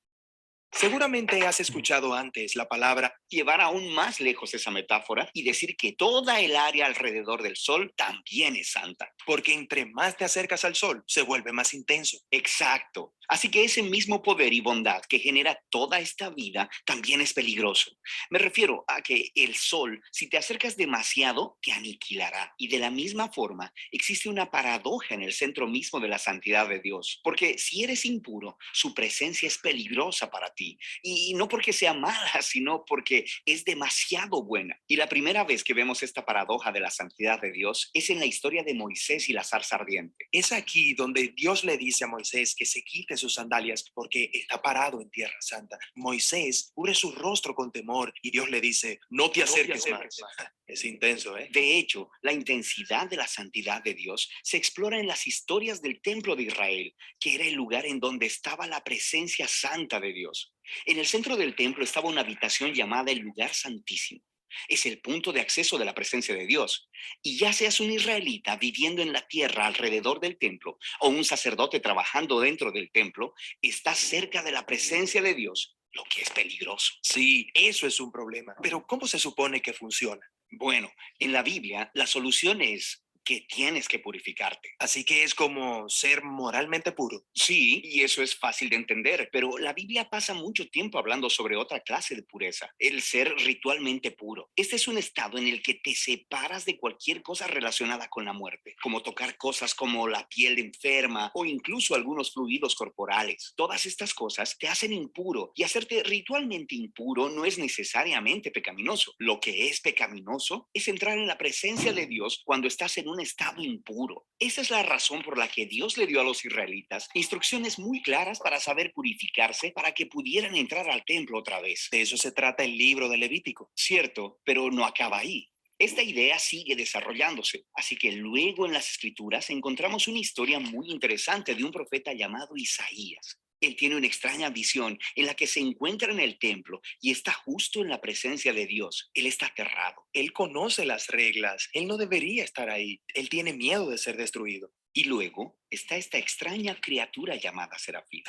Seguramente has escuchado antes la palabra Llevar aún más lejos esa metáfora y decir que toda el área alrededor del sol también es santa. porque entre más te acercas al sol, se vuelve más intenso. Exacto. Así que ese mismo poder y bondad que genera toda esta vida también es peligroso. Me refiero a que el sol, si te acercas demasiado, te aniquilará. Y de la misma forma, existe una paradoja en el centro mismo de la santidad de Dios. Porque si eres impuro, su presencia es peligrosa para ti. Y no porque sea mala, sino porque es demasiado buena. Y la primera vez que vemos esta paradoja de la santidad de Dios es en la historia de Moisés y la zarza ardiente. Es aquí donde Dios le dice a Moisés que se quite sus sandalias porque está parado en tierra santa. Moisés cubre su rostro con temor y Dios le dice, no te acerques más. Es intenso, ¿eh? De hecho, la intensidad de la santidad de Dios se explora en las historias del templo de Israel, que era el lugar en donde estaba la presencia santa de Dios. En el centro del templo estaba una habitación llamada el lugar santísimo. Es el punto de acceso de la presencia de Dios. Y ya seas un israelita viviendo en la tierra alrededor del templo o un sacerdote trabajando dentro del templo, estás cerca de la presencia de Dios, lo que es peligroso. Sí, eso es un problema. Pero ¿cómo se supone que funciona? Bueno, en la Biblia la solución es que tienes que purificarte. Así que es como ser moralmente puro. Sí, y eso es fácil de entender, pero la Biblia pasa mucho tiempo hablando sobre otra clase de pureza, el ser ritualmente puro. Este es un estado en el que te separas de cualquier cosa relacionada con la muerte, como tocar cosas como la piel enferma o incluso algunos fluidos corporales. Todas estas cosas te hacen impuro y hacerte ritualmente impuro no es necesariamente pecaminoso. Lo que es pecaminoso es entrar en la presencia de Dios cuando estás en un estado impuro. Esa es la razón por la que Dios le dio a los israelitas instrucciones muy claras para saber purificarse para que pudieran entrar al templo otra vez. De eso se trata el libro de Levítico. Cierto, pero no acaba ahí. Esta idea sigue desarrollándose, así que luego en las escrituras encontramos una historia muy interesante de un profeta llamado Isaías. Él tiene una extraña visión en la que se encuentra en el templo y está justo en la presencia de Dios. Él está aterrado. Él conoce las reglas. Él no debería estar ahí. Él tiene miedo de ser destruido. Y luego está esta extraña criatura llamada Serafín.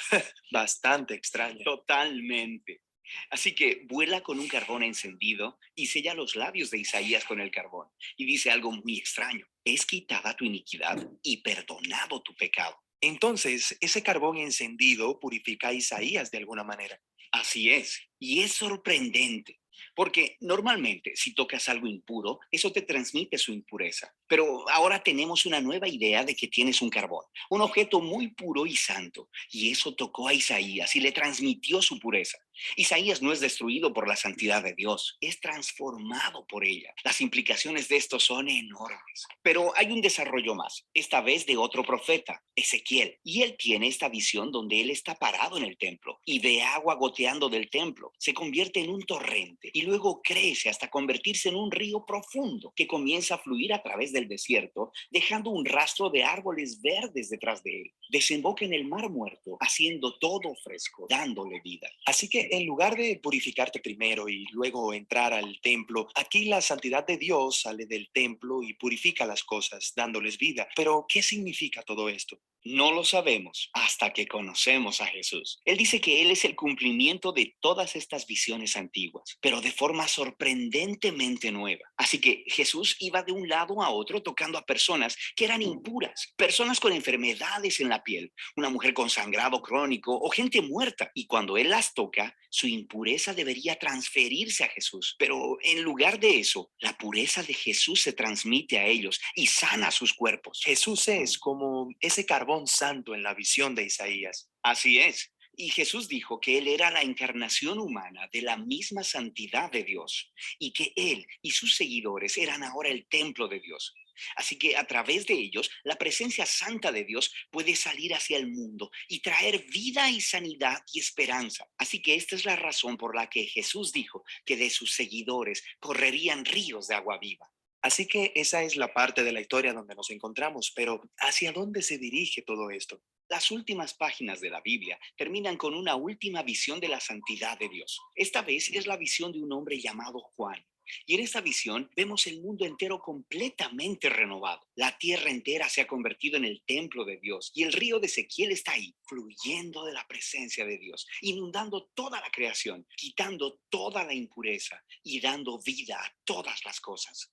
Bastante extraño. Totalmente. Así que vuela con un carbón encendido y sella los labios de Isaías con el carbón. Y dice algo muy extraño. Es quitada tu iniquidad y perdonado tu pecado. Entonces, ese carbón encendido purifica a Isaías de alguna manera. Así es. Y es sorprendente. Porque normalmente si tocas algo impuro, eso te transmite su impureza. Pero ahora tenemos una nueva idea de que tienes un carbón, un objeto muy puro y santo. Y eso tocó a Isaías y le transmitió su pureza. Isaías no es destruido por la santidad de Dios, es transformado por ella. Las implicaciones de esto son enormes. Pero hay un desarrollo más, esta vez de otro profeta, Ezequiel. Y él tiene esta visión donde él está parado en el templo y ve agua goteando del templo. Se convierte en un torrente y luego crece hasta convertirse en un río profundo que comienza a fluir a través del desierto, dejando un rastro de árboles verdes detrás de él. Desemboca en el mar muerto, haciendo todo fresco, dándole vida. Así que en lugar de purificarte primero y luego entrar al templo, aquí la santidad de Dios sale del templo y purifica las cosas, dándoles vida. Pero, ¿qué significa todo esto? No lo sabemos hasta que conocemos a Jesús. Él dice que Él es el cumplimiento de todas estas visiones antiguas, pero de forma sorprendentemente nueva. Así que Jesús iba de un lado a otro tocando a personas que eran impuras, personas con enfermedades en la piel, una mujer con sangrado crónico o gente muerta. Y cuando Él las toca, su impureza debería transferirse a Jesús. Pero en lugar de eso, la pureza de Jesús se transmite a ellos y sana sus cuerpos. Jesús es como ese carbón santo en la visión de Isaías. Así es. Y Jesús dijo que Él era la encarnación humana de la misma santidad de Dios y que Él y sus seguidores eran ahora el templo de Dios. Así que a través de ellos, la presencia santa de Dios puede salir hacia el mundo y traer vida y sanidad y esperanza. Así que esta es la razón por la que Jesús dijo que de sus seguidores correrían ríos de agua viva. Así que esa es la parte de la historia donde nos encontramos, pero ¿hacia dónde se dirige todo esto? Las últimas páginas de la Biblia terminan con una última visión de la santidad de Dios. Esta vez es la visión de un hombre llamado Juan. Y en esta visión vemos el mundo entero completamente renovado. La tierra entera se ha convertido en el templo de Dios y el río de Ezequiel está ahí, fluyendo de la presencia de Dios, inundando toda la creación, quitando toda la impureza y dando vida a todas las cosas.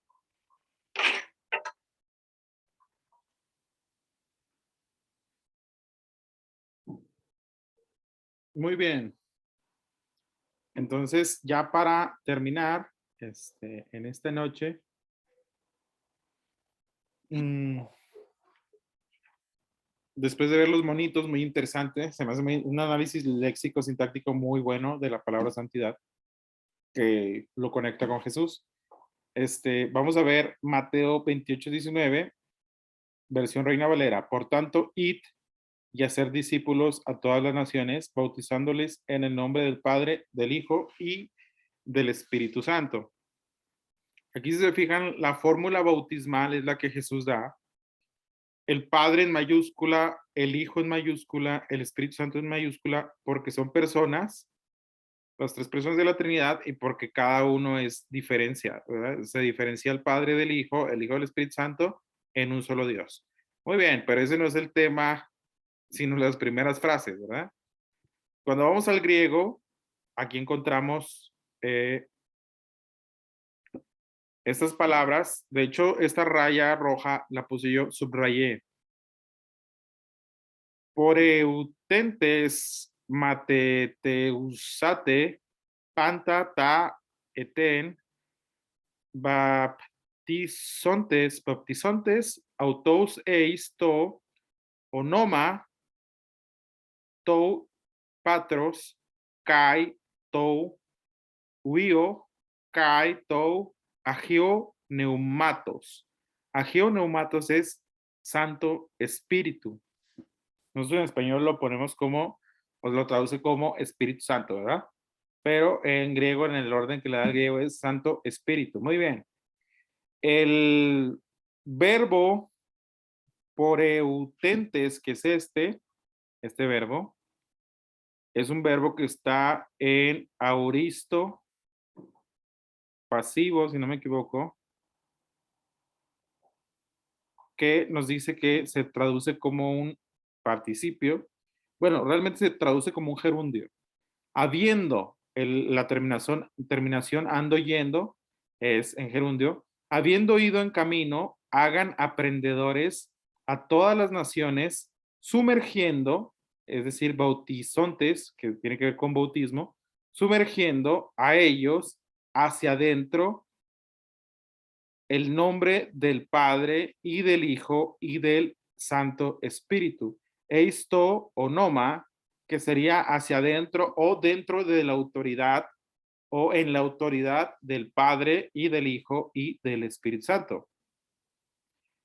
Muy bien. Entonces, ya para terminar, en esta noche, después de ver los monitos, muy interesante, se me hace un análisis léxico sintáctico muy bueno de la palabra santidad, que lo conecta con Jesús. Vamos a ver Mateo 28:19, versión Reina Valera. Por tanto, id y hacer discípulos a todas las naciones, bautizándoles en el nombre del Padre, del Hijo y del Espíritu Santo. Aquí, si se fijan, la fórmula bautismal es la que Jesús da. El Padre en mayúscula, el Hijo en mayúscula, el Espíritu Santo en mayúscula, porque son personas, las tres personas de la Trinidad, y porque cada uno es diferenciado, ¿verdad? Se diferencia el Padre del Hijo, el Hijo del Espíritu Santo, en un solo Dios. Muy bien, pero ese no es el tema, sino las primeras frases, ¿verdad? Cuando vamos al griego, aquí encontramos estas palabras. De hecho, esta raya roja la puse yo, subrayé. Poreutentes mateteusate panta ta eten baptizontes autos eis to onoma to patros kai to uio kai to agio neumatos. Agio neumatos es Santo Espíritu. Nosotros en español lo ponemos como, o lo traduce como Espíritu Santo, ¿verdad? Pero en griego, en el orden que le da el griego, es Santo Espíritu. Muy bien. El verbo poreutentes, que es este verbo, es un verbo que está en auristo pasivo, si no me equivoco, que nos dice que se traduce como un participio. Bueno, realmente se traduce como un gerundio. Habiendo la terminación ando yendo, es en gerundio. Habiendo ido en camino, hagan aprendedores a todas las naciones, sumergiendo, es decir, bautizontes, que tiene que ver con bautismo, sumergiendo a ellos hacia adentro el nombre del Padre y del Hijo y del Santo Espíritu. Eisto o noma, que sería hacia adentro o dentro de la autoridad o en la autoridad del Padre y del Hijo y del Espíritu Santo.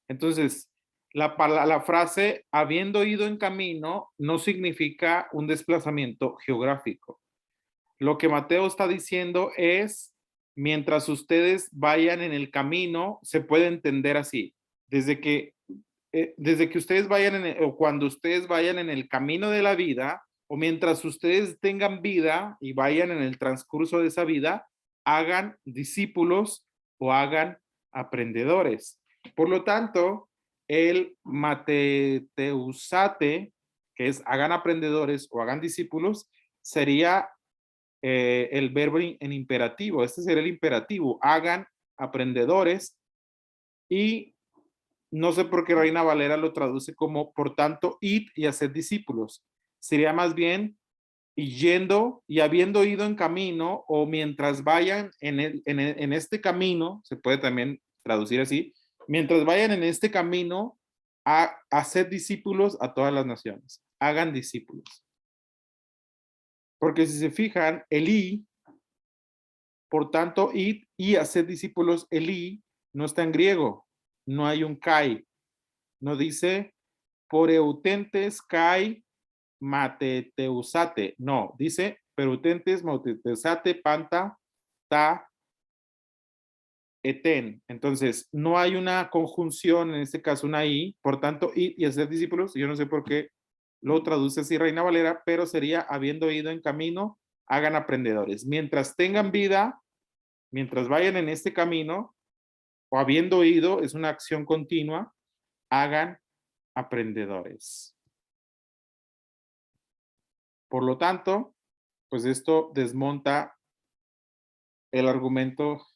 Entonces, la frase habiendo ido en camino no significa un desplazamiento geográfico. Lo que Mateo está diciendo es, mientras ustedes vayan en el camino, se puede entender así, desde que ustedes vayan o cuando ustedes vayan en el camino de la vida, o mientras ustedes tengan vida y vayan en el transcurso de esa vida, hagan discípulos o hagan aprendedores. Por lo tanto, el mateteusate, que es hagan aprendedores o hagan discípulos, sería el verbo en imperativo. Este sería el imperativo, hagan aprendedores, y no sé por qué Reina Valera lo traduce como, por tanto, id y haced discípulos. Sería más bien, y yendo y habiendo ido en camino, o mientras vayan en este camino, se puede también traducir así, mientras vayan en este camino, a hacer discípulos a todas las naciones. Hagan discípulos. Porque si se fijan, el i, por tanto, id y hacer discípulos, el i no está en griego, no hay un kai, no dice poreutentes kai mateteusate, no, dice pereutentes mateteusate panta ta eten. Entonces, no hay una conjunción, en este caso una i, por tanto, id y hacer discípulos, yo no sé por qué lo traduce así Reina Valera, pero sería habiendo ido en camino, hagan aprendedores. Mientras tengan vida, mientras vayan en este camino, o habiendo ido, es una acción continua, hagan aprendedores. Por lo tanto, pues esto desmonta el argumento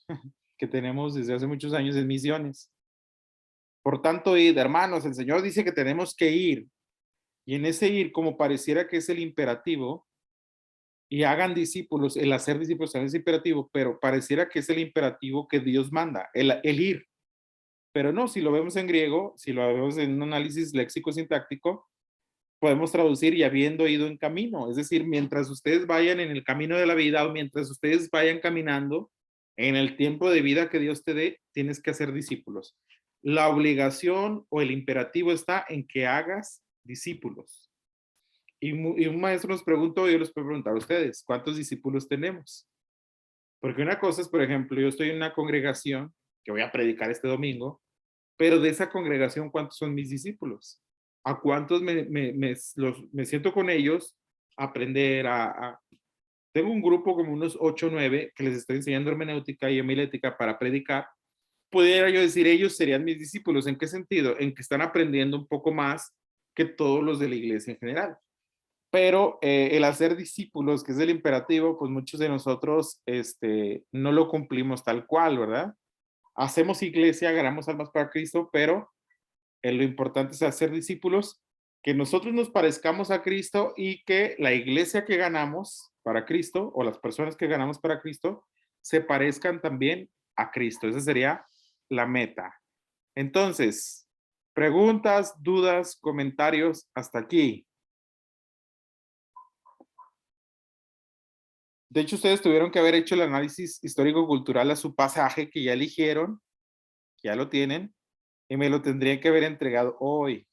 que tenemos desde hace muchos años en misiones. Por tanto, id, hermanos, el Señor dice que tenemos que ir, y en ese ir, como pareciera que es el imperativo, y hagan discípulos, el hacer discípulos también es imperativo, pero pareciera que es el imperativo que Dios manda, el ir. Pero no, si lo vemos en griego, si lo vemos en un análisis léxico-sintáctico, podemos traducir y habiendo ido en camino, es decir, mientras ustedes vayan en el camino de la vida o mientras ustedes vayan caminando en el tiempo de vida que Dios te dé, tienes que hacer discípulos. La obligación o el imperativo está en que hagas discípulos. Y un maestro nos preguntó, yo les puedo preguntar a ustedes, ¿cuántos discípulos tenemos? Porque una cosa es, por ejemplo, yo estoy en una congregación que voy a predicar este domingo, pero de esa congregación, ¿cuántos son mis discípulos? ¿A cuántos me siento con ellos a aprender Tengo un grupo como unos 8 o 9 que les estoy enseñando hermenéutica y homilética para predicar. Pudiera yo decir, ellos serían mis discípulos. ¿En qué sentido? En que están aprendiendo un poco más que todos los de la iglesia en general. Pero el hacer discípulos, que es el imperativo, pues muchos de nosotros no lo cumplimos tal cual, ¿verdad? Hacemos iglesia, ganamos almas para Cristo, pero lo importante es hacer discípulos, que nosotros nos parezcamos a Cristo y que la iglesia que ganamos para Cristo o las personas que ganamos para Cristo se parezcan también a Cristo. Esa sería la meta. Entonces, preguntas, dudas, comentarios hasta aquí. De hecho, ustedes tuvieron que haber hecho el análisis histórico-cultural a su pasaje que ya eligieron, que ya lo tienen, y me lo tendrían que haber entregado hoy.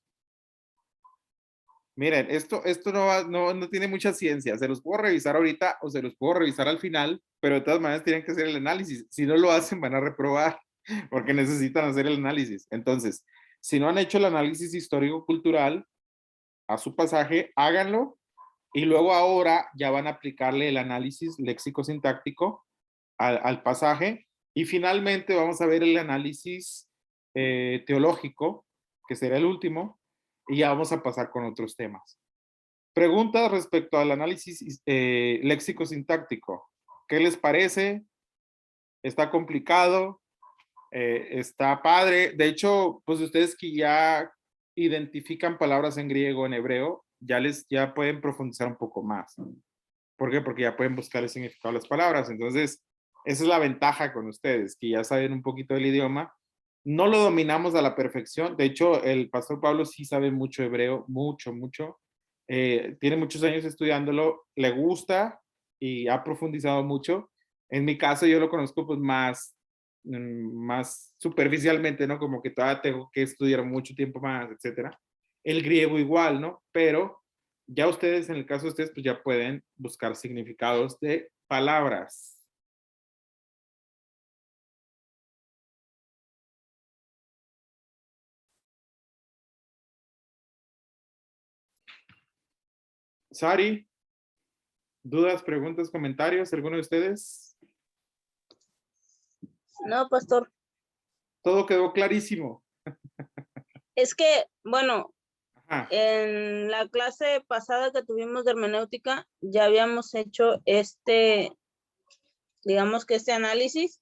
Miren, esto no tiene mucha ciencia. Se los puedo revisar ahorita o se los puedo revisar al final, pero de todas maneras tienen que hacer el análisis. Si no lo hacen, van a reprobar porque necesitan hacer el análisis. Entonces, si no han hecho el análisis histórico-cultural a su pasaje, háganlo y luego ahora ya van a aplicarle el análisis léxico-sintáctico al pasaje y finalmente vamos a ver el análisis teológico, que será el último, y ya vamos a pasar con otros temas. Preguntas respecto al análisis léxico-sintáctico. ¿Qué les parece? ¿Está complicado? ¿Está padre? De hecho, pues ustedes que ya identifican palabras en griego, en hebreo, ya pueden profundizar un poco más. ¿Por qué? Porque ya pueden buscar el significado de las palabras. Entonces, esa es la ventaja con ustedes, que ya saben un poquito del idioma. No lo dominamos a la perfección. De hecho, el pastor Pablo sí sabe mucho hebreo, mucho. Tiene muchos años estudiándolo, le gusta y ha profundizado mucho. En mi caso, yo lo conozco pues más superficialmente, ¿no? Como que todavía tengo que estudiar mucho tiempo más, etcétera. El griego igual, ¿no? Pero ya ustedes, en el caso de ustedes, pues ya pueden buscar significados de palabras. Sari, ¿dudas, preguntas, comentarios? ¿Alguno de ustedes? No, pastor. Todo quedó clarísimo. Es que, bueno, Ajá, en la clase pasada que tuvimos de hermenéutica, ya habíamos hecho digamos que este análisis.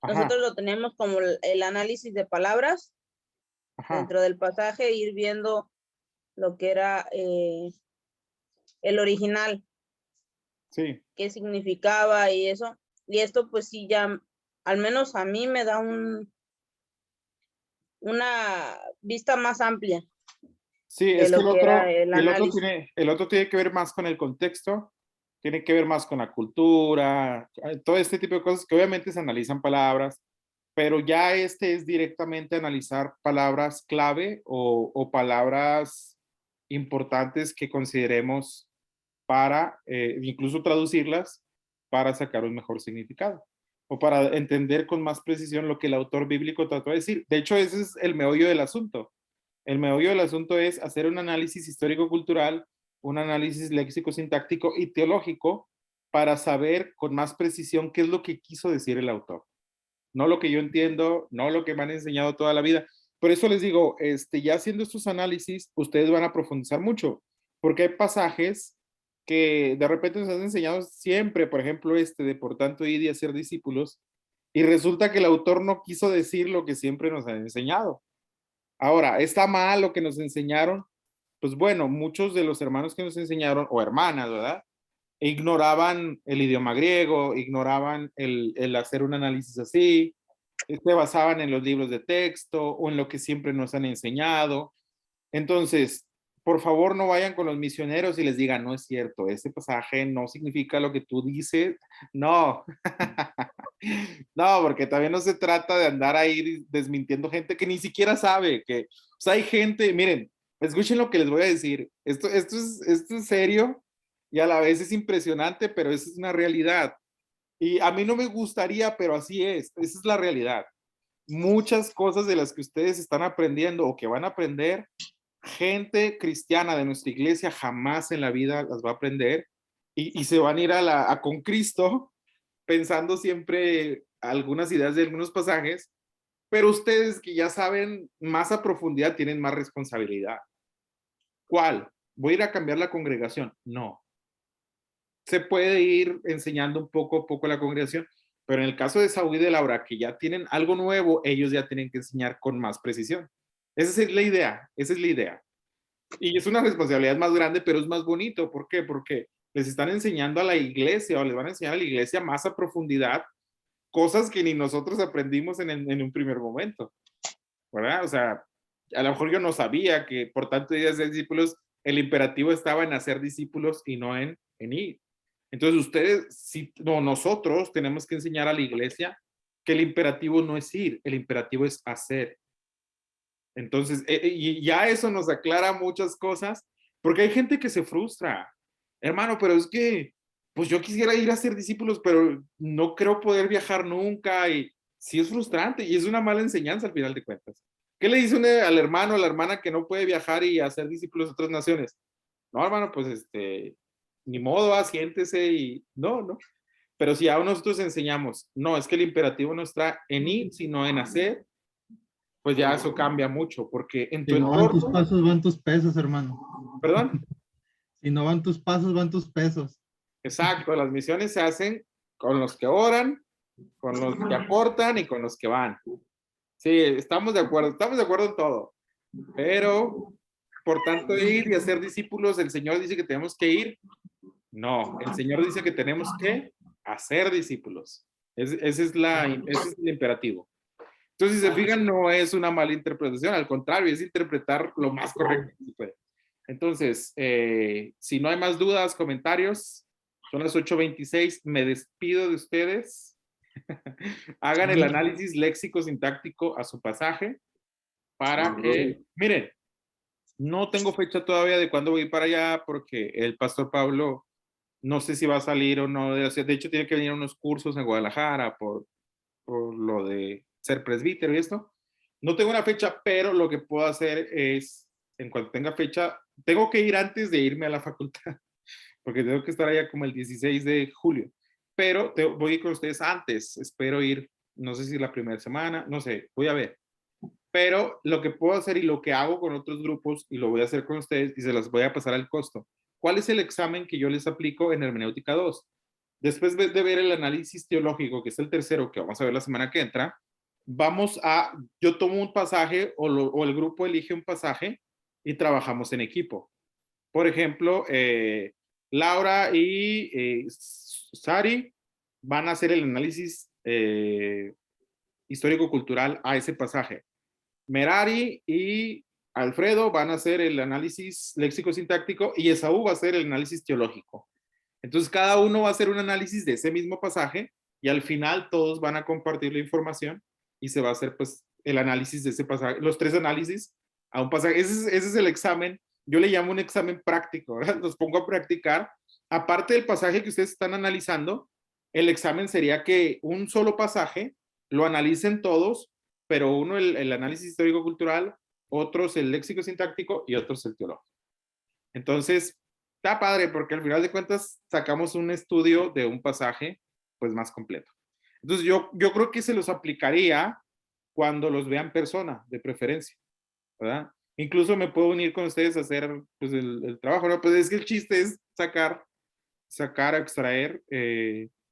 ajá, Nosotros lo tenemos como el análisis de palabras ajá, dentro del pasaje, ir viendo lo que era el original, sí. qué significaba y eso. Y esto pues sí ya, al menos a mí me da una vista más amplia Sí, de es que lo que era el análisis. el otro tiene que ver más con el contexto, tiene que ver más con la cultura, todo este tipo de cosas que obviamente se analizan palabras, pero ya este es directamente analizar palabras clave o palabras importantes que consideremos para incluso traducirlas para sacar un mejor significado o para entender con más precisión lo que el autor bíblico trató de decir. De hecho, ese es el meollo del asunto. El meollo del asunto es hacer un análisis histórico-cultural, un análisis léxico-sintáctico y teológico para saber con más precisión qué es lo que quiso decir el autor. No lo que yo entiendo, no lo que me han enseñado toda la vida. Por eso les digo, ya haciendo estos análisis, ustedes van a profundizar mucho, porque hay pasajes que de repente nos han enseñado siempre, por ejemplo, de por tanto ir y hacer discípulos, y resulta que el autor no quiso decir lo que siempre nos han enseñado. Ahora, ¿está mal lo que nos enseñaron? Pues bueno, muchos de los hermanos que nos enseñaron, o hermanas, ¿verdad? Ignoraban el idioma griego, ignoraban el hacer un análisis así, se basaban en los libros de texto o en lo que siempre nos han enseñado. Entonces, por favor, no vayan con los misioneros y les digan, no es cierto, ese pasaje no significa lo que tú dices. No, no, porque también no se trata de andar ahí desmintiendo gente que ni siquiera sabe que, o sea, hay gente, miren, escuchen lo que les voy a decir. Esto es serio y a la vez es impresionante, pero esa es una realidad. Y a mí no me gustaría, pero así es, esa es la realidad. Muchas cosas de las que ustedes están aprendiendo o que van a aprender, gente cristiana de nuestra iglesia jamás en la vida las va a aprender y se van a ir con Cristo pensando siempre algunas ideas de algunos pasajes, pero ustedes que ya saben más a profundidad tienen más responsabilidad. ¿Cuál? ¿Voy a ir a cambiar la congregación? No. Se puede ir enseñando un poco a poco la congregación, pero en el caso de Saúl y de Laura, que ya tienen algo nuevo, ellos ya tienen que enseñar con más precisión. Esa es la idea, esa es la idea. Y es una responsabilidad más grande, pero es más bonito. ¿Por qué? Porque les están enseñando a la iglesia o les van a enseñar a la iglesia más a profundidad cosas que ni nosotros aprendimos en un primer momento, ¿verdad? O sea, a lo mejor yo no sabía que por tanto días de discípulos, el imperativo estaba en hacer discípulos y no en ir. Entonces ustedes, si, no, nosotros tenemos que enseñar a la iglesia que el imperativo no es ir, el imperativo es hacer. Entonces, y ya eso nos aclara muchas cosas, porque hay gente que se frustra. Hermano, pero es que, pues yo quisiera ir a ser discípulos, pero no creo poder viajar nunca y sí es frustrante y es una mala enseñanza al final de cuentas. ¿Qué le dice al hermano o a la hermana que no puede viajar y hacer discípulos de otras naciones? No, hermano, pues ni modo, siéntese y no, no. Pero si a nosotros enseñamos, no, es que el imperativo no está en ir, sino en hacer, pues ya eso cambia mucho, porque en tu Si no van tus entorno, pasos, van tus pesos, hermano. perdón, Si no van tus pasos, van tus pesos. exacto, las misiones se hacen con los que oran, con los que aportan y con los que van. Sí, estamos de acuerdo en todo, pero por tanto ir y hacer discípulos, el Señor dice que tenemos que ir. No, el Señor dice que tenemos que hacer discípulos. Ese es el imperativo. Entonces, si se fijan, no es una mala interpretación, al contrario, es interpretar lo más correcto que se puede. Entonces, si no hay más dudas, comentarios, son las 8:26, me despido de ustedes. Hagan el análisis léxico sintáctico a su pasaje para que, miren, no tengo fecha todavía de cuándo voy para allá porque el pastor Pablo no sé si va a salir o no. De hecho, tiene que venir a unos cursos en Guadalajara por lo de ser presbítero y esto. No tengo una fecha, pero lo que puedo hacer es, en cuanto tenga fecha, tengo que ir antes de irme a la facultad, porque tengo que estar allá como el 16 de julio. Pero voy a ir con ustedes antes, espero ir, no sé si la primera semana, no sé, voy a ver. pero lo que puedo hacer y lo que hago con otros grupos, y lo voy a hacer con ustedes, y se las voy a pasar al costo. ¿Cuál es el examen que yo les aplico en hermenéutica 2? Después de ver el análisis teológico, que es el tercero, que vamos a ver la semana que entra, yo tomo un pasaje o el grupo elige un pasaje y trabajamos en equipo. Por ejemplo, Laura y Sari van a hacer el análisis histórico-cultural a ese pasaje. Merari y Alfredo van a hacer el análisis léxico-sintáctico y Esaú va a hacer el análisis teológico. Entonces, cada uno va a hacer un análisis de ese mismo pasaje y al final todos van a compartir la información y se va a hacer pues el análisis de ese pasaje, los 3 análisis a un pasaje. Ese es el examen. Yo le llamo un examen práctico, ¿verdad? Los pongo a practicar. Aparte del pasaje que ustedes están analizando, el examen sería que un solo pasaje lo analicen todos, pero uno el análisis histórico-cultural, otros el léxico-sintáctico y otros el teológico. Entonces, está padre porque al final de cuentas sacamos un estudio de un pasaje pues más completo. Entonces, yo creo que se los aplicaría cuando los vean en persona, de preferencia, ¿verdad? Incluso me puedo unir con ustedes a hacer pues, el trabajo, ¿no? Pues es que el chiste es sacar, extraer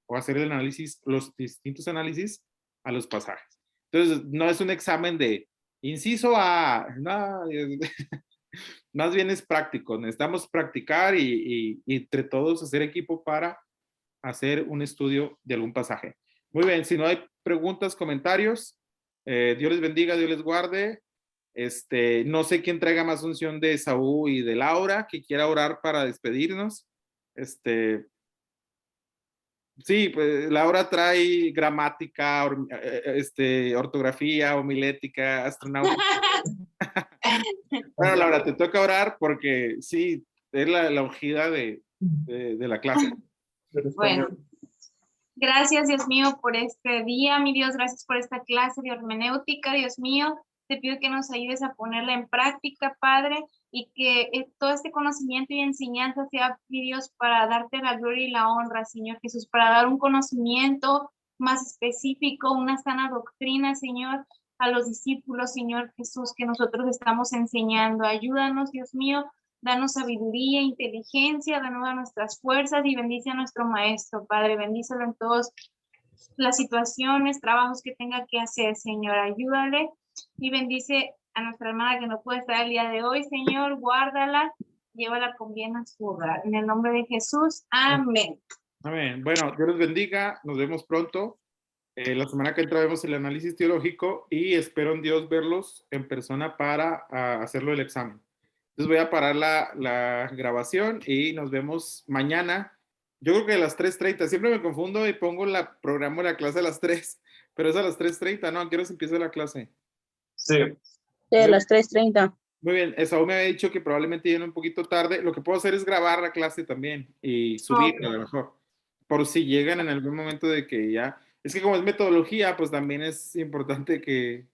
o hacer el análisis, los distintos análisis a los pasajes. Entonces, no es un examen de inciso A, no, más bien es práctico. Necesitamos practicar y entre todos hacer equipo para hacer un estudio de algún pasaje. Muy bien, si no hay preguntas, comentarios, Dios les bendiga, Dios les guarde. No sé quién traiga más unción de Saúl y de Laura, que quiera orar para despedirnos. Sí, pues Laura trae gramática, ortografía, homilética, astronáutica. Bueno, Laura, te toca orar porque sí, es la ungida de la clase. Bueno, gracias, Dios mío, por este día, mi Dios, gracias por esta clase de hermenéutica, Dios mío. Te pido que nos ayudes a ponerla en práctica, Padre, y que todo este conocimiento y enseñanza sea, mi Dios, para darte la gloria y la honra, Señor Jesús, para dar un conocimiento más específico, una sana doctrina, Señor, a los discípulos, Señor Jesús, que nosotros estamos enseñando. Ayúdanos, Dios mío, danos sabiduría, inteligencia, renueva nuestras fuerzas y bendice a nuestro Maestro, Padre, bendícelo en todas las situaciones, trabajos que tenga que hacer, Señor, ayúdale y bendice a nuestra hermana que no puede estar el día de hoy, Señor, guárdala, llévala con bien a su hogar. En el nombre de Jesús, amén. Amén. Bueno, Dios los bendiga, nos vemos pronto. La semana que entra vemos el análisis teológico y espero en Dios verlos en persona para hacerlo el examen. Entonces voy a parar la grabación y nos vemos mañana. Yo creo que a las 3:30. Siempre me confundo y programo la clase a las 3, pero es a las 3:30, ¿no? ¿A qué hora se empieza la clase? Sí. De las 3:30. Muy bien, Esaú me había dicho que probablemente llegue un poquito tarde. Lo que puedo hacer es grabar la clase también y subirla a lo mejor. Por si llegan en algún momento de que ya... Es que como es metodología, pues también es importante que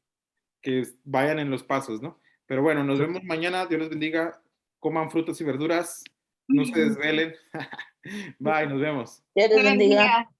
vayan en los pasos, ¿no? Pero bueno, nos vemos mañana. Dios les bendiga. Coman frutas y verduras. No se desvelen. Bye, nos vemos. Dios les bendiga.